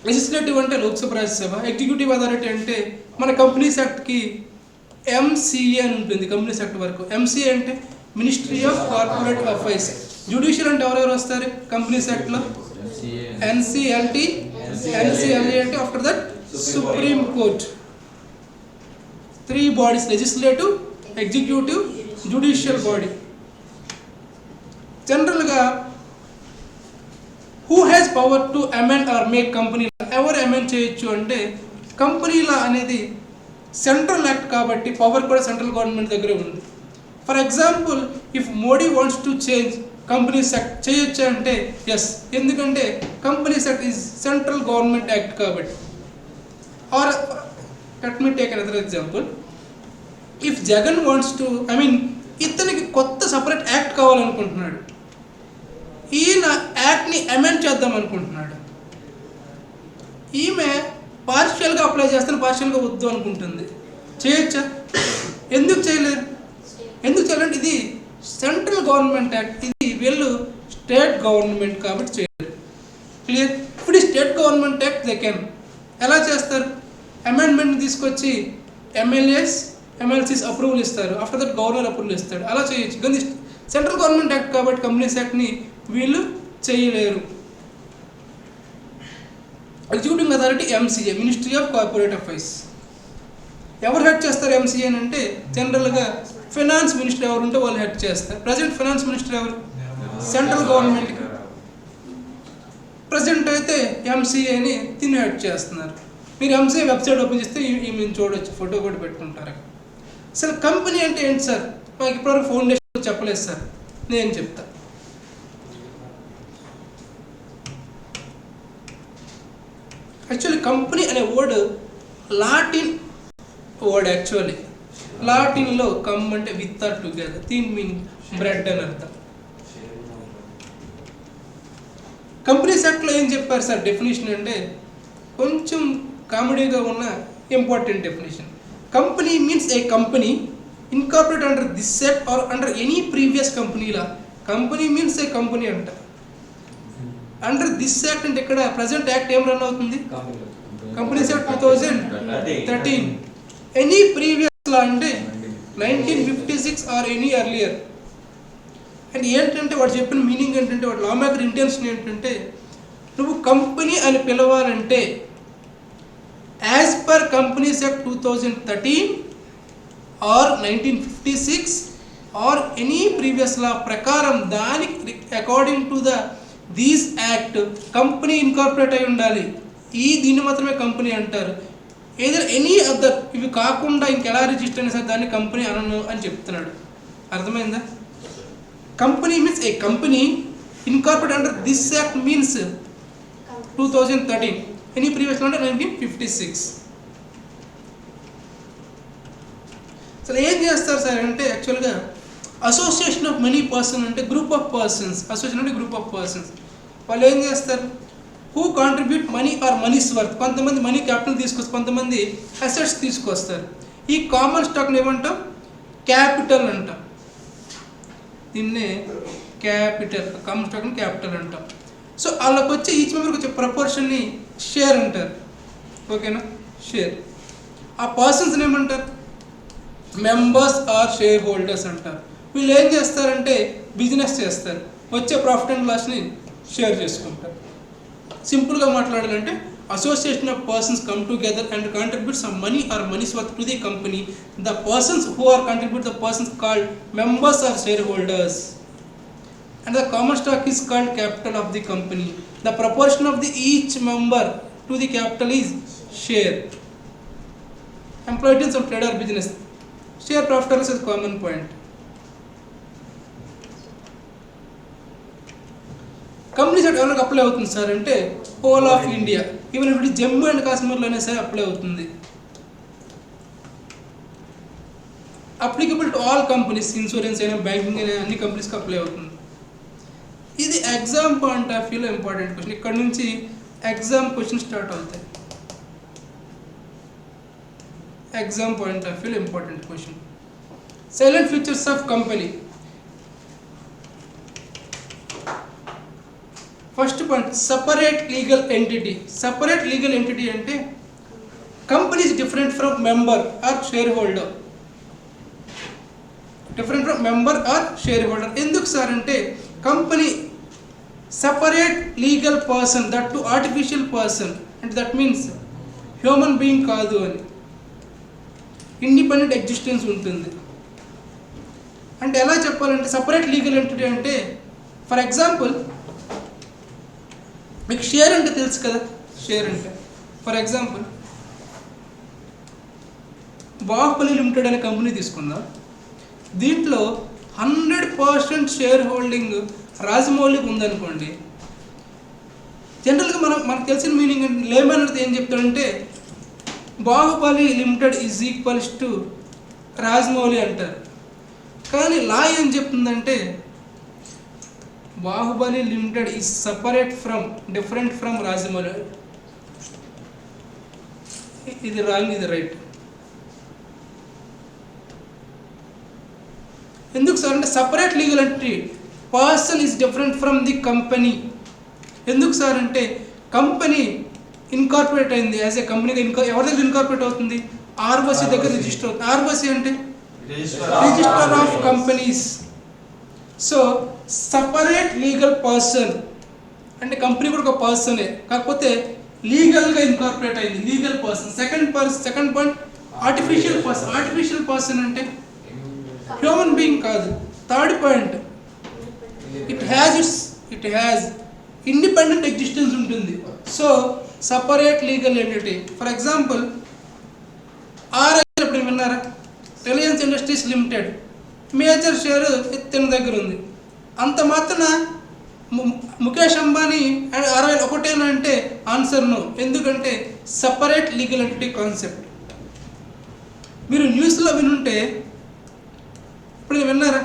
లెజిస్లేటివ్ అంటే లోక్సభ, రాజ్యసభ. ఎగ్జిక్యూటివ్ అథారిటీ అంటే మన కంపెనీస్ యాక్ట్కి ఎంసీఏ అని ఉంటుంది, కంపెనీస్ యాక్ట్ వరకు. ఎంసీఏ అంటే ministry of corporate affairs. Judicial అంటే ఎవరెవరు వస్తారు కంపెనీస్ యాక్ట్లో? ఎన్సిఎల్టీ, ఎన్సిఎల్ఏ అంటే after that supreme court. 3 bodies: legislative, executive, judicial body. జనరల్గా who has power to amend or make company law? ఎవరు అమెండ్ చేయొచ్చు అంటే, కంపెనీ లా అనేది సెంట్రల్ యాక్ట్ కాబట్టి పవర్ కూడా సెంట్రల్ గవర్నమెంట్ దగ్గరే ఉంది. For example, if Modi wants to change companies act చేయొచ్చా అంటే ఎస్, ఎందుకంటే companies act is central government act కాబట్టి. Or let me take another example. If Jagan wants to ఇతనికి కొత్త సపరేట్ యాక్ట్ కావాలనుకుంటున్నాడు, ఈయన యాక్ట్ని అమెండ్ చేద్దాం అనుకుంటున్నాడు. ఈమె పార్షియల్గా అప్లై చేస్తాను, పార్షియల్గా వద్దు అనుకుంటుంది. చేయొచ్చా? ఎందుకు చేయలేరు? ఎందుకు చేయాలంటే ఇది సెంట్రల్ గవర్నమెంట్ యాక్ట్, ఇది వీళ్ళు స్టేట్ గవర్నమెంట్ కాబట్టి చేయలేరు. క్లియర్? ఇప్పుడు ఈ state government act they can. ఎలా చేస్తారు? అమెండ్మెంట్ని తీసుకొచ్చి ఎమ్మెల్సీస్ అప్రూవల్ ఇస్తారు, ఆఫ్టర్ దట్ గవర్నర్ అప్రూవల్ ఇస్తాడు. అలా చేయొచ్చు. కానీ సెంట్రల్ గవర్నమెంట్ యాక్ట్ కాబట్టి కంపెనీస్ యాక్ట్ని వీళ్ళు చేయలేరు. Executive authority MCA, ministry of corporate affairs. ఎవరు హెడ్ చేస్తారు ఎంసీఏ అని అంటే జనరల్గా ఫైనాన్స్ మినిస్టర్ ఎవరు ఉంటే వాళ్ళు హెడ్ చేస్తారు. ప్రజెంట్ ఫైనాన్స్ మినిస్టర్ ఎవరు? సెంట్రల్ గవర్నమెంట్కి. ప్రజెంట్ అయితే ఎంసీఏని తిని హెడ్ చేస్తున్నారు. మీరు ఎంసీఏ వెబ్సైట్ ఓపెన్ చేస్తే మేము చూడవచ్చు, ఫోటో కూడా పెట్టుకుంటారు. అసలు కంపెనీ అంటే ఏంటి సార్? మాకు ఇప్పటివరకు ఫౌండేషన్ చెప్పలేదు సార్, నేను చెప్తా. యాక్చువల్లీ కంపెనీ అనే వర్డ్ లాటిన్ వర్డ్. యాక్చువల్లీ లాటిన్లో కమ్ అంటే విత్ ఆర్ టుగెదర్, దీని మీనింగ్ బ్రెడ్ అని అర్థం. కంపెనీస్ యాక్ట్లో ఏం చెప్పారు సార్ డెఫినేషన్ అంటే కొంచెం కామెడీగా ఉన్న important definition. Company means a company incorporate under this act or under any previous కంపెనీలా. కంపెనీ మీన్స్ ఏ కంపెనీ అంట. అండర్ దిస్ యాక్ట్ అంటే ఇక్కడ ప్రజెంట్ యాక్ట్ ఏం రన్ అవుతుంది? Companies act 2013. Any previous law అంటే 1956 ఆర్ ఎనీ ఎర్లియర్. అండ్ ఏంటంటే వాడు చెప్పిన మీనింగ్ ఏంటంటే, వాడు లా మేకర్ ఇంటెన్షన్ ఏంటంటే, నువ్వు కంపెనీ అని పిలవాలంటే as per companies act 2013 or 1956 or any previous law ప్రకారం దానికి according to these act company incorporate అయి ఉండాలి. దీన్ని మాత్రమే కంపెనీ అంటారు. ఏదైనా ఎనీ అదర్ ఇవి కాకుండా ఇంకెలా రిజిస్టర్ అయినా సరే దాన్ని కంపెనీ అనను అని చెప్తున్నాడు. అర్థమైందా? Company means a company incorporate under this act means 2013, any previous అంటే 1956. అసలు ఏం చేస్తారు సార్ అంటే యాక్చువల్గా అసోసియేషన్ ఆఫ్ మనీ పర్సన్ అంటే గ్రూప్ ఆఫ్ పర్సన్స్. అసోసియేషన్ అంటే గ్రూప్ ఆఫ్ పర్సన్స్. వాళ్ళు ఏం చేస్తారు? Who contribute money or money's worth. కొంతమంది మనీ క్యాపిటల్ తీసుకొస్తారు, కొంతమంది అసెట్స్ తీసుకొస్తారు. ఈ కామన్ స్టాక్ని ఏమంటాం? క్యాపిటల్ అంటాం. దీన్నే క్యాపిటల్, కామన్ స్టాక్ని క్యాపిటల్ అంటాం. సో వాళ్ళకి వచ్చే ఈచ్ మెంబర్కి వచ్చే ప్రపోర్షన్ని షేర్ అంటారు. ఓకేనా? షేర్. ఆ పర్సన్స్ని ఏమంటారు? మెంబర్స్ ఆర్ షేర్ హోల్డర్స్ అంటారు. వీళ్ళు ఏం చేస్తారంటే బిజినెస్ చేస్తారు, వచ్చే ప్రాఫిట్ అండ్ లాస్ని షేర్ చేసుకుంటారు. సింపుల్గా మాట్లాడాలంటే association of persons come together and contribute some money or money's worth to the company. The persons who are contribute the persons called members are share holders and the common stock is called capital of the company. The proportion of the each member to the capital is share. Employed in some trade or business. Share profit or loss is common point. Companies that ఎవరికి apply అవుతుంది sir అంటే whole of India, even ఇప్పుడు Jammu and కాశ్మీర్లోనే సరే apply అవుతుంది. Applicable to all companies, insurance అయినా banking అయినా అన్ని కంపెనీస్కి అప్లై అవుతుంది. ఇది ఎగ్జామ్ పాయింట్ ఆఫ్ వ్యూలో ఇంపార్టెంట్ క్వశ్చన్. ఇక్కడ నుంచి ఎగ్జామ్ క్వశ్చన్ స్టార్ట్ అవుతాయి. ఎగ్జామ్ పాయింట్ ఆఫ్ వ్యూలో important question. Silent features of company. First point separate legal entity. Separate legal entity అంటే company is different from member or share holder. Different from member or share holder. ఎందుకు sir అంటే company separate legal person, that to artificial person, and that means human being కాదు అని, independent existence ఉంటుంది. అంటే ఎలా చెప్పాలంటే separate legal entity అంటే for example మీకు షేర్ అంటే తెలుసు కదా. షేర్ అంటే ఫర్ ఎగ్జాంపుల్ బాహుబలి లిమిటెడ్ అనే కంపెనీ తీసుకుందాం. దీంట్లో 100% షేర్ హోల్డింగ్ రాజమౌళికి ఉందనుకోండి. జనరల్గా మనకు తెలిసిన మీనింగ్ లేమన్ అనేది ఏం చెప్తాడంటే Baahubali limited is equals to Rajamouli అంటారు. కానీ లా ఏం చెప్తుందంటే Baahubali limited is separate from, different from Rajamouli. ఇది రాంగ్, ఇది రైట్. ఎందుకు సార్ అంటే separate legal entity, person is different from the company. ఎందుకు సార్ అంటే కంపెనీ ఇన్కార్పొరేట్ అయింది యాజ్ ఏ కంపెనీగా. ఎవరి దగ్గర ఇన్కార్పొరేట్ అవుతుంది? ఆర్ఓసి దగ్గర రిజిస్టర్ అవుతుంది. ఆర్ఓసి అంటే register of companies. So separate legal person అంటే కంపెనీ కూడా ఒక పర్సనే, కాకపోతే లీగల్గా ఇన్కార్పొరేట్ అయింది, legal person. Second point artificial person అంటే హ్యూమన్ బీయింగ్ కాదు. Third point, it has independent existence ఉంటుంది. So separate legal entity. For example ఎప్పుడు విన్నారా? Reliance Industries Limited major share తన దగ్గర ఉంది. అంత మాత్రాన ముఖేష్ అంబానీ అండ్ 61 అంటే ఆన్సర్ నో. ఎందుకంటే సపరేట్ లీగల్ ఎంటిటీ కాన్సెప్ట్. మీరు న్యూస్లో వినుంటే ఇప్పుడు విన్నారా?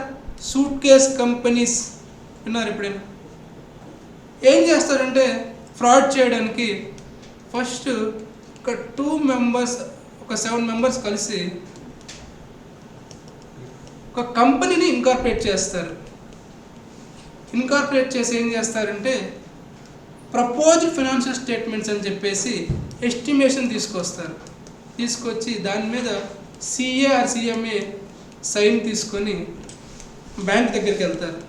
సూట్ కేస్ కంపెనీస్ విన్నారు ఎప్పుడైనా? ఏం చేస్తారంటే ఫ్రాడ్ చేయడానికి ఫస్ట్ ఒక 2 మెంబర్స్, ఒక 7 మెంబర్స్ కలిసి ఒక కంపెనీని ఇన్కార్పొరేట్ చేస్తారు. ఇన్కార్పొరేట్ చేసి ఏం చేస్తారంటే ప్రపోజ్డ్ ఫైనాన్షియల్ స్టేట్మెంట్స్ అని చెప్పేసి ఎస్టిమేషన్ తీసుకొస్తారు. తీసుకొచ్చి దాని మీద సిఏ ఆర్ సిఎంఏ సైన్ తీసుకొని బ్యాంక్ దగ్గరికి వెళ్తారు.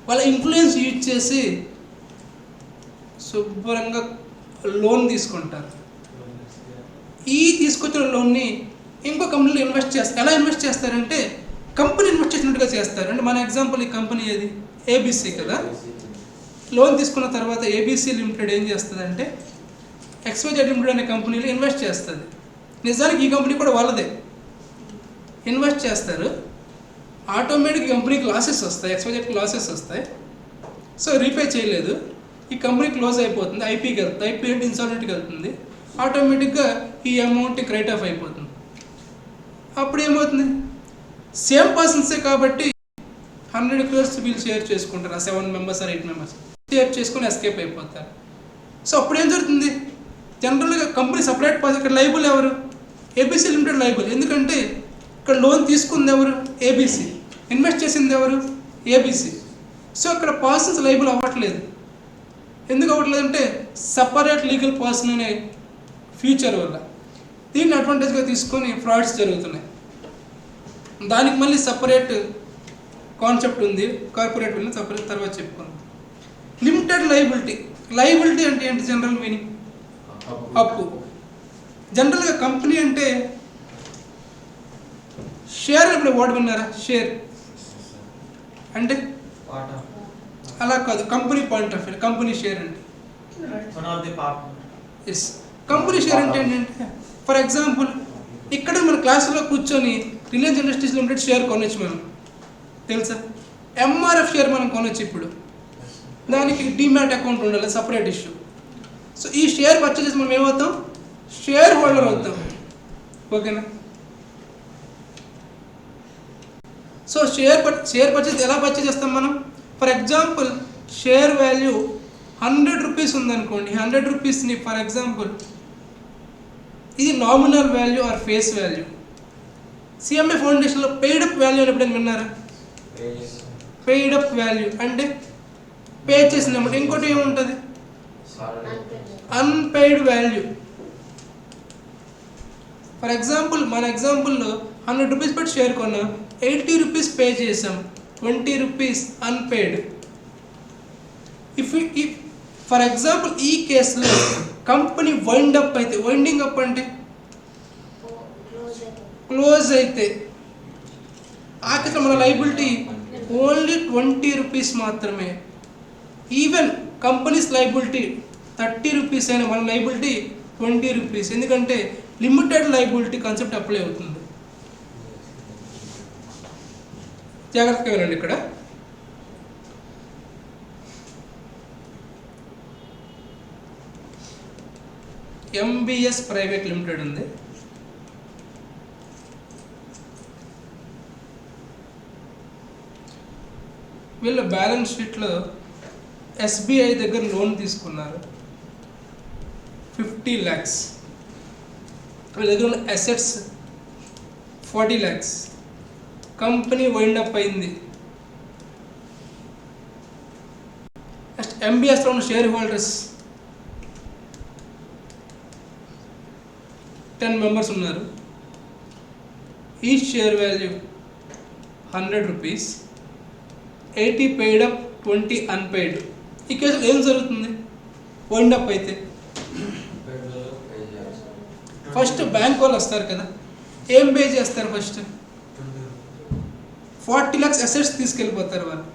వాళ్ళ ఇన్ఫ్లుయెన్స్ యూజ్ చేసి శుభ్రంగా లోన్ తీసుకుంటారు. ఈ తీసుకొచ్చిన లోన్ని ఇంకో కంపెనీలో ఇన్వెస్ట్ చేస్తారు. ఎలా ఇన్వెస్ట్ చేస్తారంటే కంపెనీ ఇన్వెస్ట్ చేసినట్టుగా చేస్తారు. అంటే మన ఎగ్జాంపుల్ ఈ కంపెనీ ఏది? ఏబీసీ కదా. లోన్ తీసుకున్న తర్వాత ఏబీసీ లిమిటెడ్ ఏం చేస్తుందంటే ఎక్స్వైజెడ్ లిమిటెడ్ అనే కంపెనీలో ఇన్వెస్ట్ చేస్తుంది. నిజానికి ఈ కంపెనీ కూడా వాళ్ళదే. ఇన్వెస్ట్ చేస్తారు. ఆటోమేటిక్ కంపెనీకి లాసెస్ వస్తాయి, ఎక్స్వైజెడ్కి లాసెస్ వస్తాయి. సో రీపే చేయలేదు, ఈ కంపెనీ క్లోజ్ అయిపోతుంది, ఐపీకి వెళ్తుంది. ఐపీ అంటే ఇన్సాల్వెంట్కి వెళ్తుంది. ఆటోమేటిక్గా ఈ అమౌంట్ క్రెడిట్ ఆఫ్ అయిపోతుంది. అప్పుడు ఏమవుతుంది? సేమ్ పర్సన్సే కాబట్టి 100 crores వీళ్ళు షేర్ చేసుకుంటారు. 7 మెంబర్స్ ఆర్ 8 మెంబర్స్ షేర్ చేసుకుని ఎస్కేప్ అయిపోతారు. సో అప్పుడు ఏం జరుగుతుంది? జనరల్గా కంపెనీ సపరేట్ పర్సన్. ఇక్కడ లైబుల్ ఎవరు? ABC limited liable. ఎందుకంటే ఇక్కడ లోన్ తీసుకుంది ఎవరు? ఏబీసీ. ఇన్వెస్ట్ చేసింది ఎవరు? ఏబీసీ. సో ఇక్కడ పర్సన్స్ లైబుల్ అవ్వట్లేదు. ఎందుకు అవ్వట్లేదు అంటే సపరేట్ లీగల్ పర్సన్ అనే ఫ్యూచర్ వల్ల. దీన్ని అడ్వాంటేజ్గా తీసుకొని ఫ్రాడ్స్ జరుగుతున్నాయి. దానికి మళ్ళీ సపరేట్ కాన్సెప్ట్ ఉంది, కార్పొరేట్ వెళ్ళి సపరేట్ తర్వాత చెప్పుకుందాం. లిమిటెడ్ లైబిలిటీ అంటే ఏంటి? జనరల్ మీనింగ్ అప్పు. జనరల్గా కంపెనీ అంటే షేర్. ఇప్పుడు వర్డ్ విన్నారా? షేర్ అంటే అలా కాదు. Company point of view company share అంటే ఎస్. కంపెనీ షేర్ అంటే ఏంటంటే ఫర్ ఎగ్జాంపుల్ ఇక్కడ మన క్లాసులో కూర్చొని రిలయన్స్ ఇండస్ట్రీస్ లిమిటెడ్ షేర్ కొనొచ్చు మనం, తెలుసా? ఎంఆర్ఎఫ్ షేర్ మనం కొనొచ్చు. ఇప్పుడు దానికి డిమ్యాట్ అకౌంట్ ఉండాలి, సపరేట్ ఇష్యూ. సో ఈ షేర్ పర్చేస్ చేసి మనం ఏమవుతాం? షేర్ హోల్డర్ అవుతాం. ఓకేనా? సో షేర్ పర్చేస్ ఎలా పర్చేస్ చేస్తాం మనం? For example share value 100 rupees ఉందనుకోండి. 100 రూపీస్ని ఫర్ ఎగ్జాంపుల్ ఇది nominal value or face value. CMA ఫౌండేషన్లో పెయిడ్ అప్ వాల్యూ అని ఎప్పుడైనా విన్నారా? పెయిడ్ అప్ వాల్యూ అంటే పే చేసిన అమౌంట్. ఇంకోటి ఏముంటుంది? Unpaid value. ఫర్ ఎగ్జాంపుల్ మన ఎగ్జాంపుల్లో 100 రూపీస్ పెట్టి షేర్ కొన్నాం, 80 రూపీస్ పే చేసాం, 20 rupees unpaid. If for example ఈ కేసులో కంపెనీ వైండ్ అప్ అయితే, వైండింగ్ అప్ అంటే క్లోజ్ అయితే ఆ కేసులో మన లైబిలిటీ ఓన్లీ 20 రూపీస్ మాత్రమే. ఈవెన్ కంపెనీస్ లైబిలిటీ 30 రూపీస్ అయినా మన లైబిలిటీ 20 రూపీస్. ఎందుకంటే లిమిటెడ్ లైబిలిటీ కాన్సెప్ట్ అప్లై అవుతుంది. జాగ్రత్తగా వినండి. ఇక్కడ ఎంబీఎస్ ప్రైవేట్ లిమిటెడ్ ఉంది. వీళ్ళు బ్యాలెన్స్ షీట్లో ఎస్బీఐ దగ్గర లోన్ తీసుకున్నారు 50 lakhs. వీళ్ళ దగ్గర ఉన్న assets 40 lakhs. Company wind up అయింది. నెక్స్ట్ ఎంబీఎస్లో ఉన్న షేర్ హోల్డర్స్ 10 మెంబర్స్ ఉన్నారు. ఈ share value 100 rupees, 80 paid up, 20 unpaid. ఈ కేసులో ఏం జరుగుతుంది? వైండ్ అప్ అయితే ఫస్ట్ బ్యాంక్ వాళ్ళు వస్తారు కదా, ఏం పే చేస్తారు? ఫస్ట్ 40 lakhs అసెట్స్ తీసుకెళ్ళిపోతారు వాళ్ళు.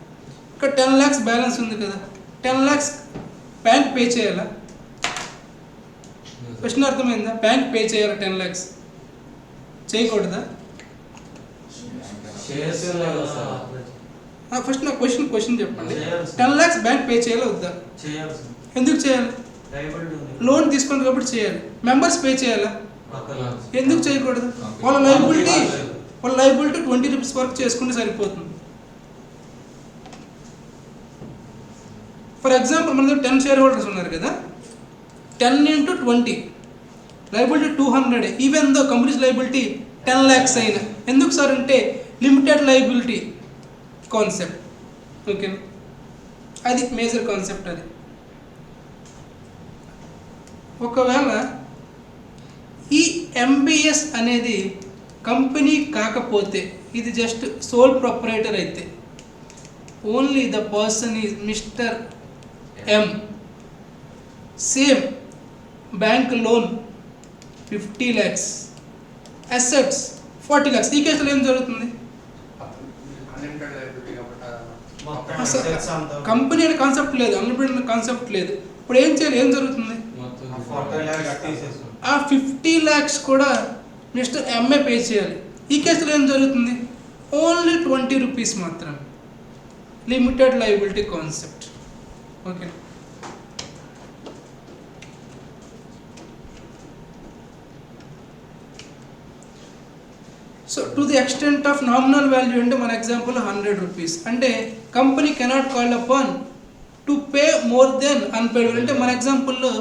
ఇక్కడ 10 lakhs బ్యాలెన్స్ ఉంది కదా, 10 lakhs బ్యాంక్ పే చేయాలా? క్వశ్చన్ అర్థమైందా? బ్యాంక్ పే చేయాలా 10 lakhs? చేయకూడదా? ఫస్ట్ నా క్వశ్చన్ చెప్పండి. 10 lakhs బ్యాంక్ పే చేయాలా వద్దా? ఎందుకు చేయాలి? లోన్ తీసుకోండి కాబట్టి చేయాలి. మెంబర్స్ పే చేయాలా? ఎందుకు చేయకూడదు? వాళ్ళ లైబిలిటీ 20 రూపీస్ వరకు చేసుకుంటే సరిపోతుంది. ఫర్ ఎగ్జాంపుల్ మన దగ్గర 10 షేర్ హోల్డర్స్ ఉన్నారు కదా, 10 into 20 liability 200. Even though companies liability 10 lakhs అయినా. ఎందుకు సార్ అంటే లిమిటెడ్ లైబిలిటీ కాన్సెప్ట్. ఓకే, అది మేజర్ కాన్సెప్ట్. అది ఒకవేళ ఈ ఎంబీఎస్ అనేది కంపెనీ కాకపోతే, ఇది జస్ట్ సోల్ ప్రొపరేటర్ అయితే, only the person is mister M, same bank loan 50 lakhs, assets 40 lakhs. ఈ కేసులో ఏం జరుగుతుంది? కంపెనీ అనే కాన్సెప్ట్ లేదు, అన్లిమిటెడ్ కాన్సెప్ట్ లేదు. ఇప్పుడు ఏం చేయాలి? ఏం జరుగుతుంది? ఆ 50 lakhs కూడా మిస్టర్ ఎంఏ పే చేయాలి. ఈ కేసులో ఏం జరుగుతుంది? ఓన్లీ 20 రూపీస్ మాత్రం. Limited liability concept. Okay, so to the extent of nominal value అంటే మన ఎగ్జాంపుల్ 100 రూపీస్ అంటే company cannot call upon to pay more than unpaid. అంటే మన ఎగ్జాంపుల్లో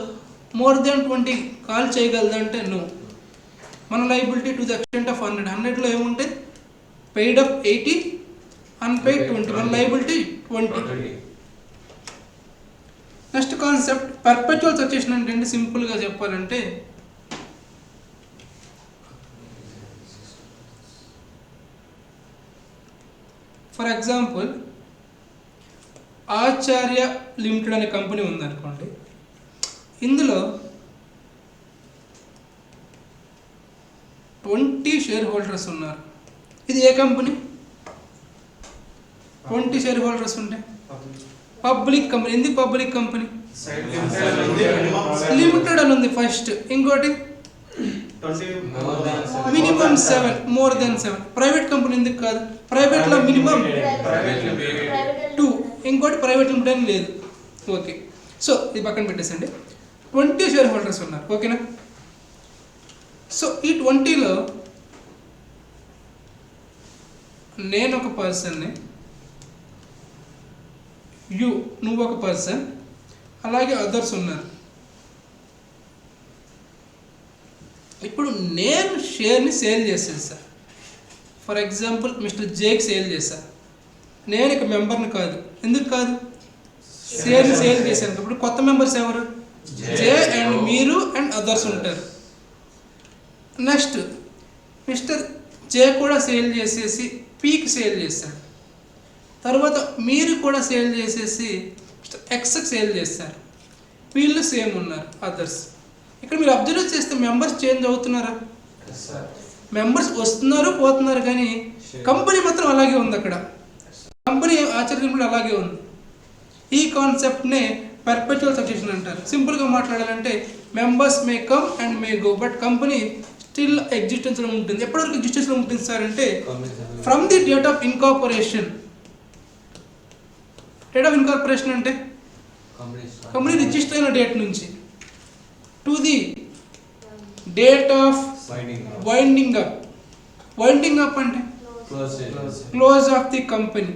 మోర్ దెన్ 20 కాల్ చేయగలదంటే నో. మన liability to the extent of 100. 100లో ఏముంటాయి? Paid up 80, unpaid 20. మన liability 20. Next concept perpetual succession అంటే సింపుల్గా చెప్పాలంటే ఫర్ ఎగ్జాంపుల్ ఆచార్య లిమిటెడ్ అనే కంపెనీ ఉందనుకోండి. ఇందులో 20 షేర్ హోల్డర్స్ ఉన్నారు. ఇది ఏ కంపెనీ? 20 షేర్ హోల్డర్స్ ఉంటాయి పబ్లిక్ కంపెనీ. ఎందుకు పబ్లిక్ కంపెనీ? లిమిటెడ్ అని ఉంది ఫస్ట్. ఇంకోటి minimum 7, more than 7. Private company ఎందుకు కాదు? ప్రైవేట్లో మినిమం 2. ఇంకోటి ప్రైవేట్ లిమిటెడ్ అని లేదు. ఓకే, సో ఇది పక్కన పెట్టేసండి. 20 షేర్ హోల్డర్స్ ఉన్నారు. ఓకేనా? సో ఈ 20లో నేను ఒక పర్సన్ని, నువ్వు ఒక పర్సన్, అలాగే అదర్స్ ఉన్నారు. ఇప్పుడు నేను షేర్ని సేల్ చేశాను సార్. ఫర్ ఎగ్జాంపుల్ మిస్టర్ జేకి సేల్ చేశాను. నేను ఇక మెంబర్ని కాదు. ఎందుకు కాదు? షేర్ని సేల్ చేశాను. ఇప్పుడు కొత్త మెంబర్స్ ఎవరు? జే అండ్ మీరు అండ్ అదర్స్ ఉంటారు. నెక్స్ట్ మిస్టర్ జే కూడా సేల్ చేసేసి పీకి సేల్ చేశాడు. తర్వాత మీరు కూడా సేల్ చేసేసి మిస్టర్ ఎక్స్కి సేల్ చేస్తారు. వీళ్ళు సేమ్ ఉన్నారు అదర్స్. ఇక్కడ మీరు అబ్జర్వ్ చేస్తే మెంబర్స్ చేంజ్ అవుతున్నారా? మెంబర్స్ వస్తున్నారు పోతున్నారు, కానీ కంపెనీ మాత్రం అలాగే ఉంది. అక్కడ కంపెనీ ఆచరణ అలాగే ఉంది. ఈ కాన్సెప్ట్నే పర్పెచువల్ సక్సెషన్ అంటారు. సింపుల్గా మాట్లాడాలంటే members may come and may go, but company still ఎగ్జిస్టెన్స్లో ఉంటుంది. ఎప్పటివరకు ఎగ్జిస్టెన్స్లో ఉంటుంది సార్ అంటే from the date of incorporation. Date of incorporation అంటే కంపెనీ రిజిస్టర్ అయిన డేట్ నుంచి to the date of winding up. Winding up అంటే క్లోజ్ ఆఫ్ ది కంపెనీ.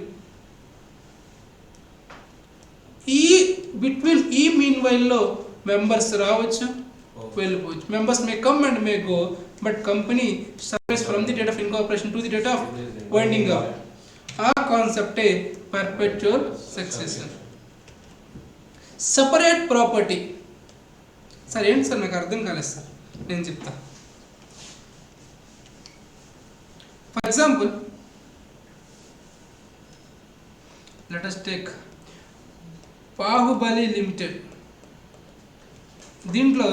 ఈ బిట్వీన్ ఈ మీన్ వైల్లో మెంబర్స్ రావచ్చు, వెళ్ళిపోవచ్చు. Members may come and may go, but company service from the date of incorporation to the date of winding up. ఆ కాన్సెప్టే perpetual succession. Separate property sir ఏంటి sir? నాకు అర్థం కాలేదు సార్, నేను చెప్తా. For example let us take Baahubali limited. దీంట్లో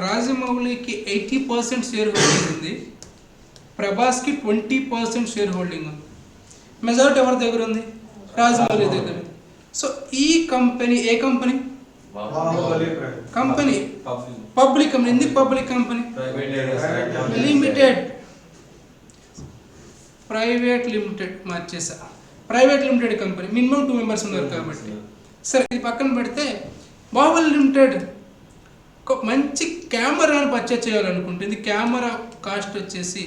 రాజమౌళికి 80% షేర్ హోల్డింగ్ ఉంది, ప్రభాస్కి 20% షేర్ హోల్డింగ్ ఉంది. మెజారిటీ ఎవరి దగ్గర ఉంది? రాజమౌళి దగ్గర. సో ఈ కంపెనీ ఏ కంపెనీ? Company public company. ఎందుకు public company? Limited, private limited మార్చేసా, private limited company. Minimum 2 members ఉన్నారు కాబట్టి. సరే ఇది పక్కన పెడితే బాహుబలి లిమిటెడ్ ఒక మంచి కెమెరాని పర్చేజ్ చేయాలనుకుంటుంది. కెమెరా కాస్ట్ వచ్చేసి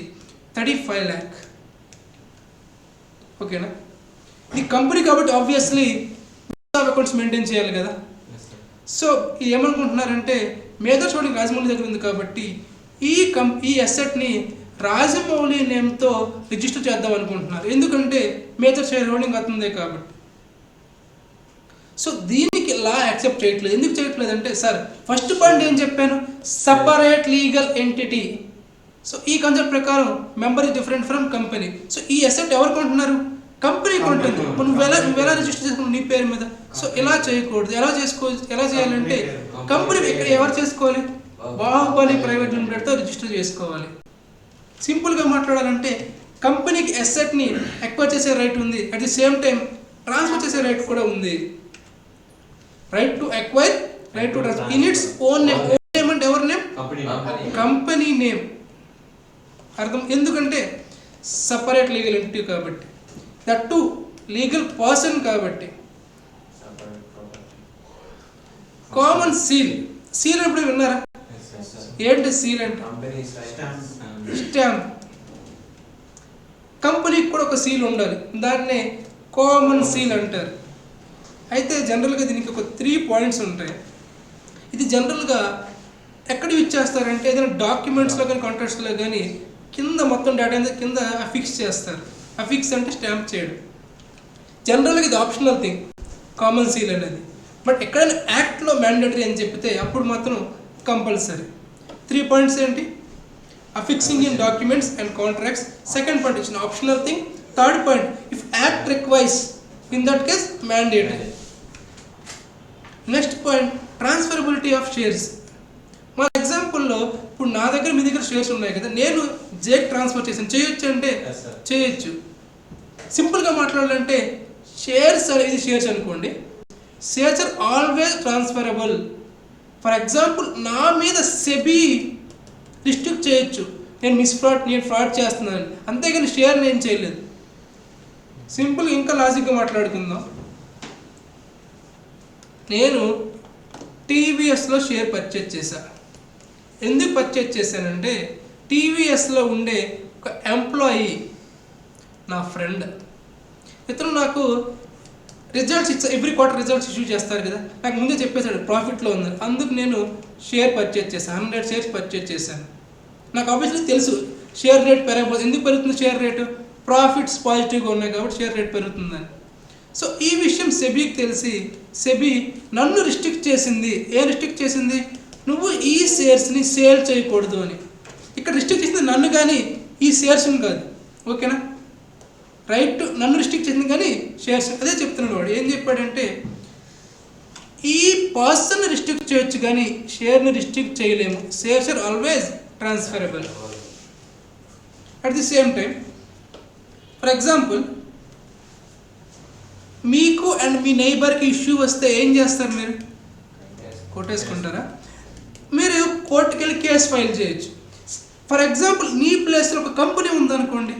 35 lakh. ఓకేనా? ఈ కంపెనీ కాబట్టి ఆబ్వియస్లీ అకౌంట్స్ మెయింటైన్ చేయాలి కదా. సో ఏమనుకుంటున్నారంటే మేజర్ షూటింగ్ రాజమౌళి దగ్గర ఉంది కాబట్టి ఈ అసెట్ని రాజమౌళి నేమ్తో రిజిస్టర్ చేద్దాం అనుకుంటున్నారు. ఎందుకంటే మేజర్ షేర్ హోల్డింగ్ అవుతుంది కాబట్టి. సో దీనికి లా యాక్సెప్ట్ చేయట్లేదు. ఎందుకు చేయట్లేదు అంటే, సార్ ఫస్ట్ పాయింట్ ఏం చెప్పాను? Separate legal entity. సో ఈ కాన్సెప్ట్ ప్రకారం member is different from company. So ఈ అసెట్ ఎవరు కొంటున్నారు? కంపెనీ కొంటుంది. నువ్వు ఎలా రిజిస్టర్ చేసుకున్నావు నీ పేరు మీద? సో ఇలా చేయకూడదు. ఎలా చేయాలంటే కంపెనీ ఇక్కడ ఎవరు చేసుకోవాలి? బాహుబలి ప్రైవేట్ లిమిటెడ్తో రిజిస్టర్ చేసుకోవాలి. సింపుల్గా మాట్లాడాలంటే కంపెనీకి అసెట్ని ఎక్వైర్ చేసే రైట్ ఉంది, at the same time transfer చేసే రైట్ కూడా ఉంది. Right to acquire, right to transfer in its own name. Own name అంటే ఎవరి నేమ్? Company name. అర్థం? ఎందుకంటే సపరేట్ లీగల్ ఎంటిటీ కాబట్టి, దట్ టు లీగల్ పర్సన్ కాబట్టి. Common seal. సీల్ ఎప్పుడు విన్నారా? ఏంటి సీల్ అంటే? స్టాంప్. కంపెనీకి కూడా ఒక సీల్ ఉండాలి, దాన్నే కామన్ సీల్ అంటారు. అయితే జనరల్గా దీనికి ఒక 3 పాయింట్స్ ఉంటాయి. ఇది జనరల్గా ఎక్కడ యూజ్ చేస్తారంటే ఏదైనా డాక్యుమెంట్స్లో కానీ కాంట్రాక్ట్స్లో కానీ కింద మొత్తం డేటా అనేది కింద అఫిక్స్ చేస్తారు. అఫిక్స్ అంటే స్టాంప్ చేయడం. జనరల్గా ఇది ఆప్షనల్ థింగ్ కామన్ సీల్ అనేది. బట్ ఎక్కడైనా యాక్ట్లో మ్యాండేటరీ అని చెప్తే అప్పుడు మాత్రం కంపల్సరీ. 3 పాయింట్స్ ఏంటి? affixing in documents and contracts. Second point is an optional thing. Third point, if act requires, in that case mandatory. Next point, transferability of shares. మన ఎగ్జాంపుల్లో ఇప్పుడు నా దగ్గర మీ దగ్గర షేర్స్ ఉన్నాయి కదా, నేను జేక్ ట్రాన్స్ఫర్ చేసాను. చేయొచ్చు అంటే చేయొచ్చు. సింపుల్గా మాట్లాడాలంటే షేర్స్ అనేది షేర్స్ అనుకోండి, shares are always transferable. For example నా మీద సెబీ రిస్ట్రిక్ట్ చేయొచ్చు, నేను ఫ్రాడ్ చేస్తున్నాను, అంతేగాని షేర్ నేను చేయలేదు. సింపుల్ ఇంకా లాజిక్గా మాట్లాడుకుందాం. నేను టీవీఎస్లో షేర్ పర్చేజ్ చేశాను. ఎందుకు పర్చేజ్ చేశానంటే టీవీఎస్లో ఉండే ఒక ఎంప్లాయీ నా ఫ్రెండ్, ఇతను నాకు results every quarter results issue చేస్తారు కదా, నాకు ముందే చెప్పేశాడు ప్రాఫిట్లో ఉంది. అందుకు నేను షేర్ పర్చేజ్ చేశాను, 100 షేర్స్ పర్చేజ్ చేశాను. నాకు ఆబ్వియస్లీ తెలుసు షేర్ రేట్ పెరగబోతుంది. ఎందుకు పెరుగుతుంది షేర్ రేటు? ప్రాఫిట్స్ పాజిటివ్గా ఉన్నాయి కాబట్టి షేర్ రేట్ పెరుగుతుందని. సో ఈ విషయం సెబీకి తెలిసి సెబీ నన్ను రిస్ట్రిక్ట్ చేసింది. ఏం రిస్ట్రిక్ట్ చేసింది? నువ్వు ఈ షేర్స్ని సేల్ చేయకూడదు అని. ఇక్కడ రిస్ట్రిక్ట్ చేసింది నన్ను కానీ ఈ షేర్స్ని కాదు. ఓకేనా? రైట్, నన్ను రిస్ట్రిక్ట్ చేసింది కానీ షేర్స్. అదే చెప్తున్నాడు వాడు. ఏం చెప్పాడంటే ఈ పర్సన్ రిస్ట్రిక్ట్ చేయొచ్చు కానీ షేర్ని రిస్ట్రిక్ట్ చేయలేము. Shares are always transferable. At the same time for example మీకు అండ్ మీ నైబర్కి ఇష్యూ వస్తే ఏం చేస్తారు? మీరు కొట్టేసుకుంటారా? మీరు కోర్టుకి వెళ్ళి కేసు ఫైల్ చేయొచ్చు. ఫర్ ఎగ్జాంపుల్ నీ ప్లేస్లో ఒక కంపెనీ ఉందనుకోండి,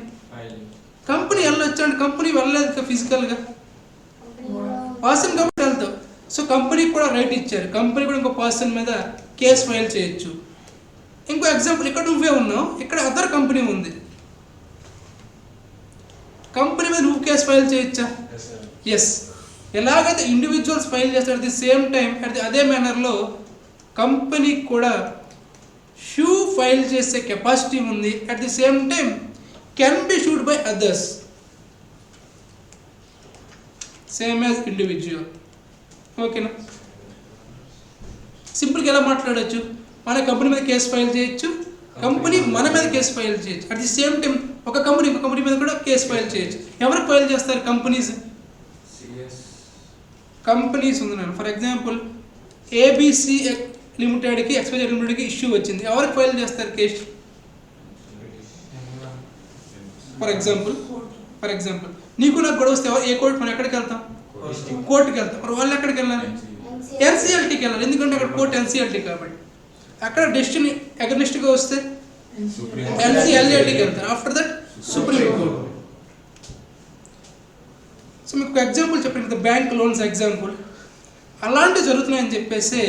కంపెనీ వెళ్ళొచ్చు అంటే కంపెనీ వెళ్ళలేదు ఫిజికల్గా, పర్సన్ కాబట్టి వెళ్తావు. సో కంపెనీకి కూడా రైట్ ఇచ్చారు, కంపెనీ కూడా ఇంకో పర్సన్ మీద కేసు ఫైల్ చేయొచ్చు. ఇంకో ఎగ్జాంపుల్, ఇక్కడ నువ్వే ఉన్నావు, ఇక్కడ అదర్ కంపెనీ ఉంది, కంపెనీ మీద నువ్వు కేసు ఫైల్ చేయొచ్చా? ఎస్. ఎలాగైతే ఇండివిజువల్స్ ఫైల్ చేస్తారు, అట్ ది సేమ్ టైం అదే మేనర్లో కంపెనీకి కూడా షూ ఫైల్ చేసే కెపాసిటీ ఉంది. At the same time can be sued by others same as individual. ఓకేనా? సింపుల్గా ఎలా మాట్లాడచ్చు? మన కంపెనీ మీద కేసు ఫైల్ చేయొచ్చు, కంపెనీ మన మీద కేసు ఫైల్ చేయొచ్చు. అట్ ది సేమ్ టైం ఒక కంపెనీ ఇంకో కంపెనీ మీద కూడా కేసు ఫైల్ చేయొచ్చు. ఎవరికి ఫైల్ చేస్తారు? కంపెనీస్ ఉంది. ఫర్ ఎగ్జాంపుల్ ఏబిసి లిమిటెడ్కి ఎక్స్వైజెడ్ లిమిటెడ్కి ఇష్యూ వచ్చింది. ఎవరికి ఫైల్ చేస్తారు కేసు? ఫర్ ఎగ్జాంపుల్ నీకు నాకు గొడవ వస్తే ఏ కోర్టు, మనం ఎక్కడికి వెళ్తాం? కోర్టుకి వెళ్తాం. మరి వాళ్ళు ఎక్కడికి వెళ్ళాలి? ఎన్సీఎల్టీకి వెళ్ళాలి. ఎందుకంటే అక్కడ కోర్టు ఎన్సీఎల్టీ కాబట్టి. అక్కడ డెసిషన్ అగెనిస్ట్గా వస్తే ఎన్సీఎల్ఏటీకి వెళ్తారు. After that supreme court. So మీకు ఒక ఎగ్జాంపుల్ చెప్పండి కదా, బ్యాంక్ లోన్స్ ఎగ్జాంపుల్. అలాంటివి జరుగుతున్నాయని చెప్పేసి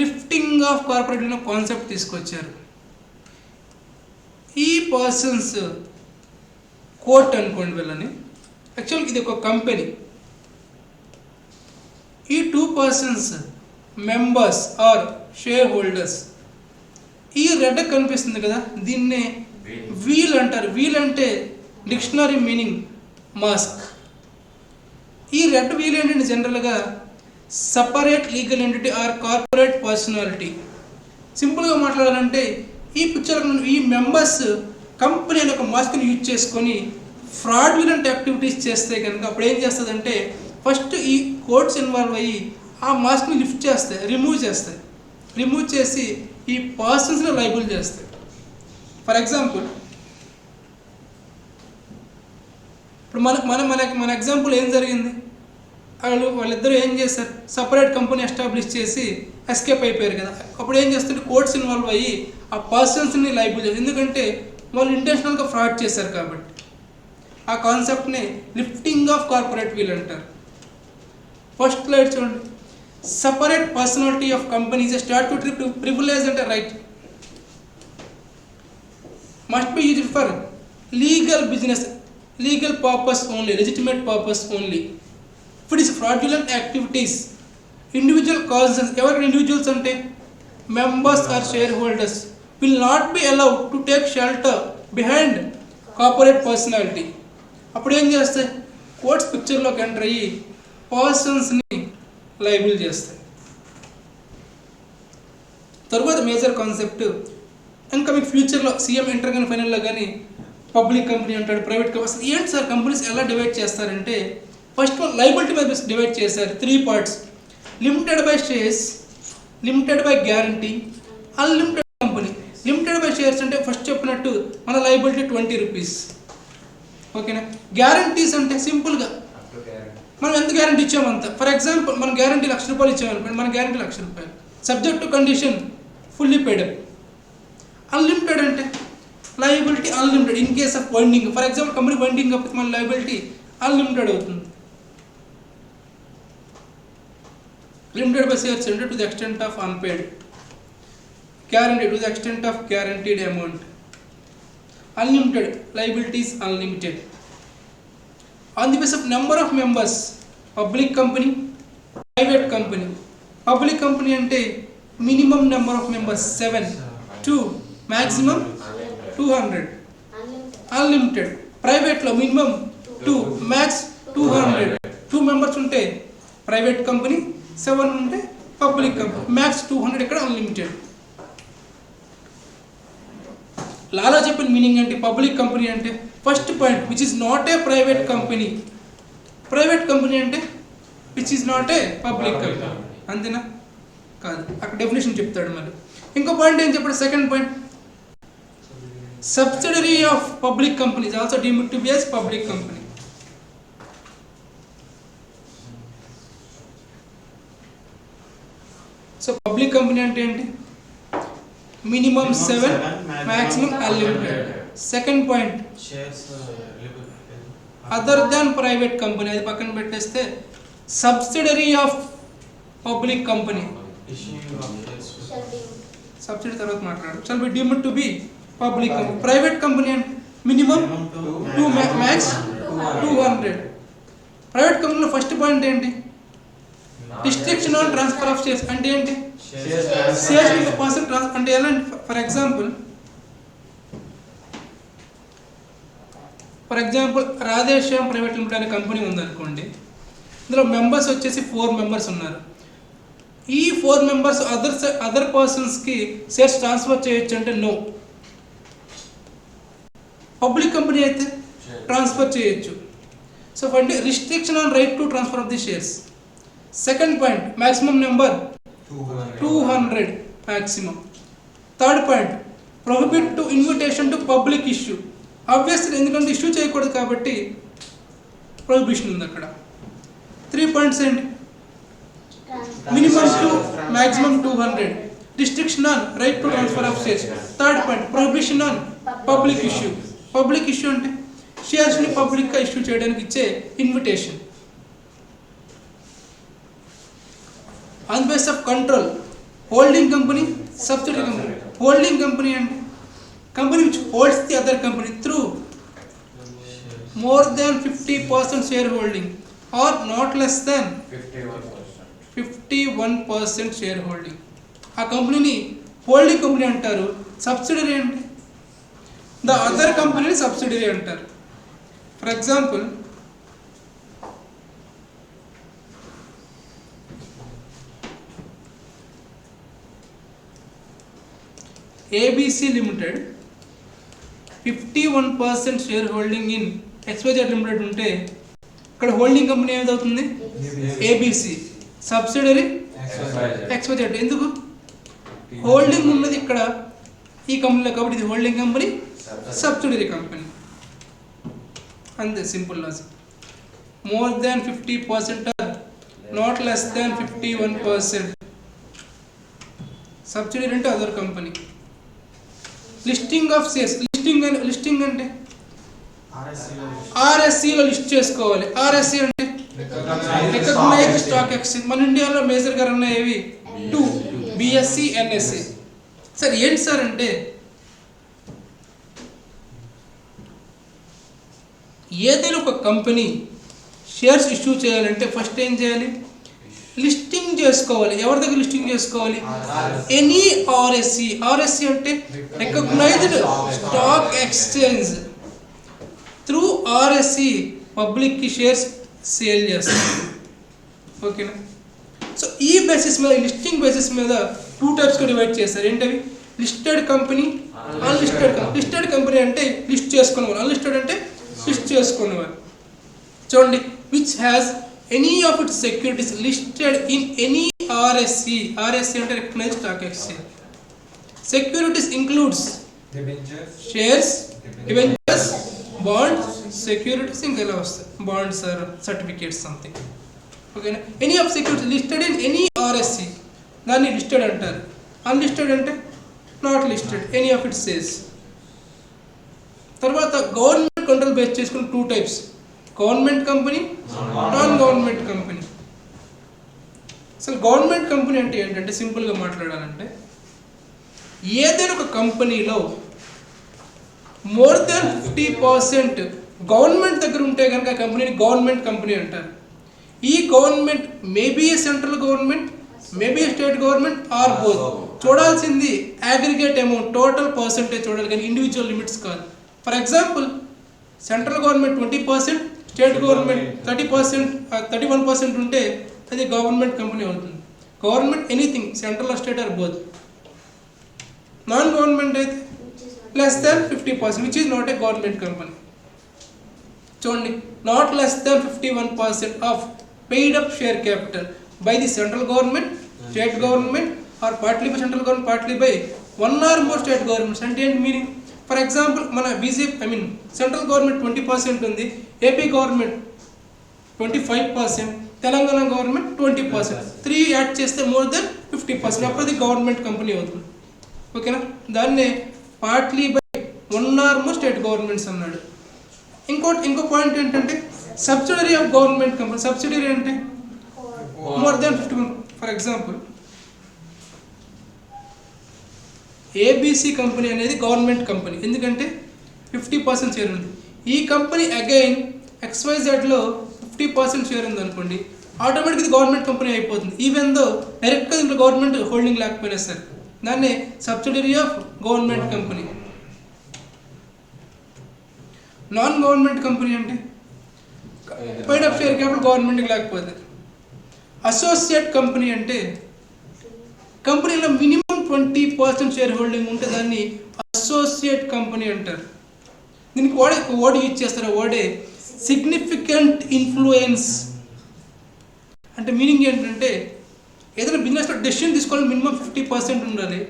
లిఫ్టింగ్ ఆఫ్ కార్పొరేట్ అనే కాన్సెప్ట్ తీసుకొచ్చారు. ఈ పర్సన్స్ కోర్ట్ అనుకోండి వీళ్ళని, యాక్చువల్గా ఇది ఒక కంపెనీ. ఈ 2 persons members are share holders. ఈ రెడ్ కనిపిస్తుంది కదా, దీన్నే వీల్ అంటారు. వీల్ అంటే డిక్షనరీ మీనింగ్ మాస్క్. ఈ రెడ్ వీల్ ఏంటంటే జనరల్గా separate legal entity or corporate personality. సింపుల్గా మాట్లాడాలంటే ఈ పిక్చర్ ఈ మెంబర్స్ కంపెనీ అనే ఒక మాస్క్ని యూజ్ చేసుకొని ఫ్రాడ్యులెంట్ యాక్టివిటీస్ చేస్తే కనుక అప్పుడు ఏం చేస్తుందంటే ఫస్ట్ ఈ కోర్ట్స్ ఇన్వాల్వ్ అయ్యి ఆ మాస్క్ని లిఫ్ట్ చేస్తాయి, రిమూవ్ చేసి ఈ పర్సన్స్ని లైబుల్ చేస్తాయి. ఫర్ ఎగ్జాంపుల్ ఇప్పుడు మన ఎగ్జాంపుల్ ఏం జరిగింది, వాళ్ళిద్దరూ ఏం చేశారు, సపరేట్ కంపెనీ ఎస్టాబ్లిష్ చేసి ఎస్కేప్ అయిపోయారు కదా. అప్పుడు ఏం చేస్తుంటే కోర్ట్స్ ఇన్వాల్వ్ అయ్యి ఆ పర్సన్స్ని లైబుల్ చేస్తారు. ఎందుకంటే వాళ్ళు ఇంటెన్షనల్గా ఫ్రాడ్ చేశారు కాబట్టి. ఆ కాన్సెప్ట్ని లిఫ్టింగ్ ఆఫ్ కార్పొరేట్ వీల్ అంటారు. ఫస్ట్ స్లైడ్ చూడండి. Separate personality of company is a statutory privilege అంటే right, must be used for legal business, legal purpose only, legitimate purpose only. If it is fraudulent activities, individual causes, ఎవరికి individuals అంటే members are share holders will not be allowed to take shelter behind corporate personality. అప్పుడు ఏం చేస్తాయి, courts పిక్చర్లోకి enter అయ్యి పర్సన్స్ని liable చేస్తాయి. తర్వాత major concept, ఇంకా మీకు ఫ్యూచర్లో సీఎం ఎంటర్ కానీ ఫైనల్లో కానీ పబ్లిక్ కంపెనీ అంటాడు, ప్రైవేట్ కంపెనీ. అసలు ఏంటి సార్ కంపెనీస్ ఎలా డివైడ్ చేస్తారంటే ఫస్ట్ లైబిలిటీ మీద డివైడ్ చేశారు 3 parts. Limited by shares, limited by guarantee, unlimited company. Limited by shares అంటే ఫస్ట్ చెప్పినట్టు మన లైబిలిటీ 20 రూపీస్, ఓకేనా. గ్యారంటీస్ అంటే సింపుల్గా మనం ఎంత గ్యారంటీ ఇచ్చామంత. ఫర్ ఎగ్జాంపుల్ మనం గ్యారంటీ ₹1,00,000 ఇచ్చామనుకోండి, మన guarantee ₹1,00,000 subject to condition fully paid up. Unlimited అంటే liability unlimited in case of winding. For example company winding అప్పుడు మన లయబిలిటీ అన్లిమిటెడ్ అవుతుంది. లిమిటెడ్ బై షేర్స్ అంటే to the extent of unpaid, guaranteed to the extent of guaranteed amount. Unlimited liabilities unlimited. On the basis of number of members, public company, private company. Public company ante minimum number of members 7, 2, maximum 200. Unlimited. Private lo minimum 2, max 200. 2 members unte private company, 7 unte public company, max 200 ikkada unlimited. లాలో చెప్పిన meaning అంటే public company అంటే first point which is not a private company. Private company అంటే which is not a public company, అంతేనా? కాదు, అక్కడ definition చెప్తాడు. మరి ఇంకో పాయింట్ ఏం చెప్పాడు, second point, subsidiary of public company is also deemed to be as public company. So public company అంటే ఏంటి, minimum 7, maximum unlimited. Second point, other than private company, అది పక్కన పెట్టేస్తే subsidiary of public company, subsidiary తర్వాత మాట్లాడు, shall be deemed to be public company. Private company and minimum 2, max 200. Private కంపెనీలో first point ఏంటి, restriction on transfer of shares అంటే ఏంటి, shares person transfer అంటే ఎలా. For example Radheshyam private limited అనే company ఉందనుకోండి, ఇందులో మెంబర్స్ వచ్చేసి 4 మెంబర్స్ ఉన్నారు. ఈ 4 మెంబర్స్ అదర్ పర్సన్స్కి షేర్స్ ట్రాన్స్ఫర్ చేయొచ్చు అంటే నో. పబ్లిక్ కంపెనీ అయితే ట్రాన్స్ఫర్ చేయొచ్చు. సో అంటే restriction on right to transfer of the shares. Second point, maximum number 200 maximum. Third point, prohibit to invitation to public issue. Obviously ఎందుకంటే issue చేయకూడదు కాబట్టి prohibition ఉంది అక్కడ. 3 points ఏంటి? Minimum to maximum 200. Restriction on right to transfer of shares. Third point, prohibition on public issue. Public issue అంటే shares ని public గా issue చేయడానికి ఇచ్చే invitation. On basis of control, holding company, subsidiary company. Holding company and company which holds the other company through more than 50% shareholding or not less than 51% shareholding. ఆ కంపెనీని holding company అంటారు. Subsidiary అంటే the other కంపెనీని subsidiary అంటారు. For example ABC Limited 51% share holding in XYZ Limited ఉంటే ఇక్కడ holding company ఏదవుతుంది? ABC. Subsidiary XYZ. ఎందుకు? హోల్డింగ్ ఉన్నది ఇక్కడ ఈ కంపెనీలో కాబట్టి ఇది హోల్డింగ్ కంపెనీ, సబ్సిడరీ కంపెనీ. అంతే, simple logic. More than 50% or not less than 51%. Subsidiary అంటే other company. Listing of shares. Listing అంటే ఆర్ఎస్సిలో లిస్ట్ చేసుకోవాలి. ఆర్ఎస్సి అంటే రికగ్నైజ్డ్ స్టాక్ ఎక్స్చేంజ్. మన ఇండియాలో మేజర్గా ఉన్నాయి 2, BSE, NSE. సార్ ఏంటి సార్ అంటే ఏదైనా ఒక కంపెనీ షేర్స్ ఇష్యూ చేయాలంటే ఫస్ట్ ఏం చేయాలి? లిస్టింగ్ చేసుకోవాలి. ఎవరి దగ్గర లిస్టింగ్ చేసుకోవాలి? Any RSC. ఆర్ఎస్సి అంటే recognised stock exchange. Through RSC పబ్లిక్కి షేర్స్ సేల్ చేస్తారు. ఓకేనా? సో ఈ బేసిస్ మీద, లిస్టింగ్ బేసిస్ మీద 2 టైప్స్గా డివైడ్ చేస్తారు. ఏంటవి? Listed company, unlisted company. Listed company అంటే లిస్ట్ చేసుకునేవారు, అన్లిస్టెడ్ అంటే లిస్ట్ చేసుకునేవారు. చూడండి, which has any of its securities listed in any RSC. RSC అంటే recognised stock exchange. Securities includes shares, debentures, bonds, securities, ఇంకా ఇలా వస్తాయి బాండ్స్ ఆర్ సర్టిఫికేట్స్ సంథింగ్. ఓకేనా? Any of securities listed in any RSE, దాన్ని listed అంటారు. Unlisted అంటే not listed, any of its shares. తర్వాత government control base చేసుకుని 2 types, government company, non government company. అసలు గవర్నమెంట్ కంపెనీ అంటే ఏంటంటే సింపుల్గా మాట్లాడాలంటే ఏదైనా ఒక కంపెనీలో మోర్ దాన్ 50% గవర్నమెంట్ దగ్గర ఉంటే కనుక ఆ కంపెనీని గవర్నమెంట్ కంపెనీ అంటారు. ఈ government maybe central government, maybe state government are both. చూడాల్సింది అగ్రిగేట్ అమౌంట్, టోటల్ పర్సెంటేజ్ చూడాలి, కానీ ఇండివిజువల్ లిమిట్స్ కాదు. For example central government 20%, state government 30%, 31% ఉంటే అది గవర్నమెంట్ కంపెనీ అవుతుంది. Government anything, central state or both. Non government అయితే less than 50%, which is not a government company. చూడండి, not less than 51% of paid up share capital by the central government, state government, or partly by central government, partly by one or more state governments. అంటే ఏంటి మీనింగ్? ఫర్ ఎగ్జాంపుల్ మన BJP central government 20% ఉంది, AP government 25%, Telangana government 20%. 3 add చేస్తే more than 50%, అప్పుడు అది గవర్నమెంట్ కంపెనీ అవుతుంది. ఓకేనా? దాన్నే partly by 1 or more state governments అన్నాడు. ఇంకో పాయింట్ ఏంటంటే subsidiary of government company. Subsidiary అంటే more than 51. For example ABC company అనేది గవర్నమెంట్ కంపెనీ, ఎందుకంటే 50% షేర్ ఉంది. ఈ కంపెనీ అగైన్ XYZలో 50% షేర్ ఉంది అనుకోండి, ఆటోమేటిక్ ఇది గవర్నమెంట్ కంపెనీ అయిపోతుంది. ఈవెన్ దో డైరెక్ట్గా దీంట్లో గవర్నమెంట్ హోల్డింగ్ లేకపోయినా సరే, దాన్ని subsidiary of government company. Non government company అంటే పెయిడ్ అప్ షేర్ క్యాపిటల్ గవర్నమెంట్కి లేకపోతే. అసోసియేట్ కంపెనీ అంటే కంపెనీలో మినిమం 20% షేర్ హోల్డింగ్ ఉంటే దాన్ని అసోసియేట్ కంపెనీ అంటారు. దీనికి వర్డ్ యూజ్ చేస్తారు, వర్డే సిగ్నిఫికెంట్ ఇన్ఫ్లుయెన్స్. అంటే మీనింగ్ ఏంటంటే ఏదైనా బిజినెస్లో డెసిషన్ తీసుకోవాలి మినిమం 50% ఉండాలి.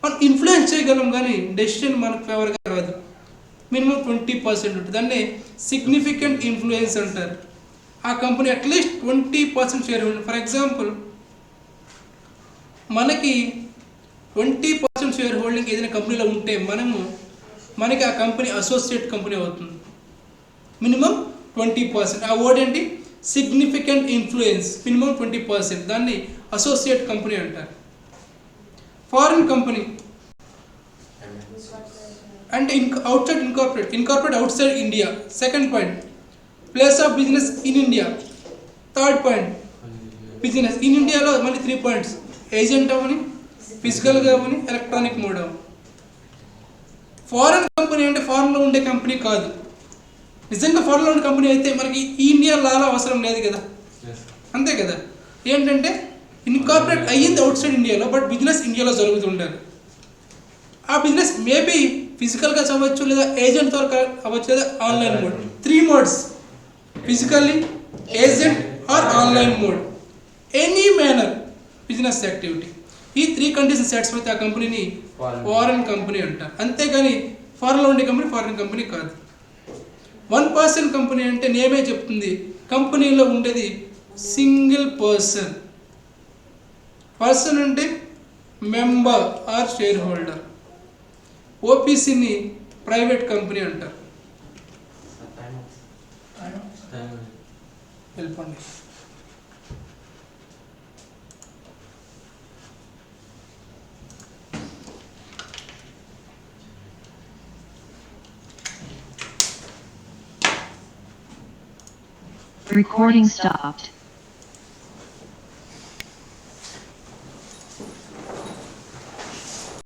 మనం ఇన్ఫ్లుయెన్స్ చేయగలం కానీ డెసిషన్ మనకు ఫేవర్గా రాదు. మినిమం 20% ఉంటుంది. దాన్ని సిగ్నిఫికెంట్ ఇన్ఫ్లుయెన్స్ అంటారు. ఆ company at least 20% share holding. For example మనకి 20% షేర్ హోల్డింగ్ ఏదైనా కంపెనీలో ఉంటే మనకి ఆ కంపెనీ అసోసియేట్ కంపెనీ అవుతుంది. మినిమం 20%. ఆ వర్డ్ ఏంటి? Significant influence. మినిమం 20%. దాన్ని అసోసియేట్ కంపెనీ అంటారు. ఫారిన్ కంపెనీ అంటే outside incorporate out side India. Second point, place of business in India. Third point, business in ఇండియాలో మళ్ళీ 3 పాయింట్స్, ఏజెంట్ అవని, ఫిజికల్గా అవని, ఎలక్ట్రానిక్ మోడ్ అవని. Foreign company అంటే ఫారెన్లో ఉండే కంపెనీ కాదు. నిజంగా ఫారెన్లో ఉండే కంపెనీ అయితే మనకి ఈ ఇండియా లాలో అవసరం లేదు కదా, అంతే కదా. ఏంటంటే ఇన్కార్పొరేట్ అయ్యింది అవుట్ సైడ్ ఇండియాలో, బట్ బిజినెస్ ఇండియాలో జరుగుతుంటారు. ఆ బిజినెస్ మేబీ ఫిజికల్గా అవ్వచ్చు, లేదా ఏజెంట్ ద్వారా అవ్వచ్చు, లేదా online mode. 3 modes, physically, agent or online mode. Any manner business activity. ఈ 3 కండిషన్స్ సాటిస్ఫై అయితే ఆ కంపెనీని ఫారెన్ కంపెనీ అంటారు. అంతేగాని ఫారెన్లో ఉండే కంపెనీ ఫారెన్ కంపెనీ కాదు. 1% కంపెనీ అంటే నేమే చెప్తుంది, కంపెనీలో ఉండేది సింగిల్ పర్సన్. పర్సన్ అంటే మెంబర్ ఆర్ షేర్ హోల్డర్. ఓపీసీని ప్రైవేట్ కంపెనీ అంటారు. వెళ్ళిపోండి. Recording stopped.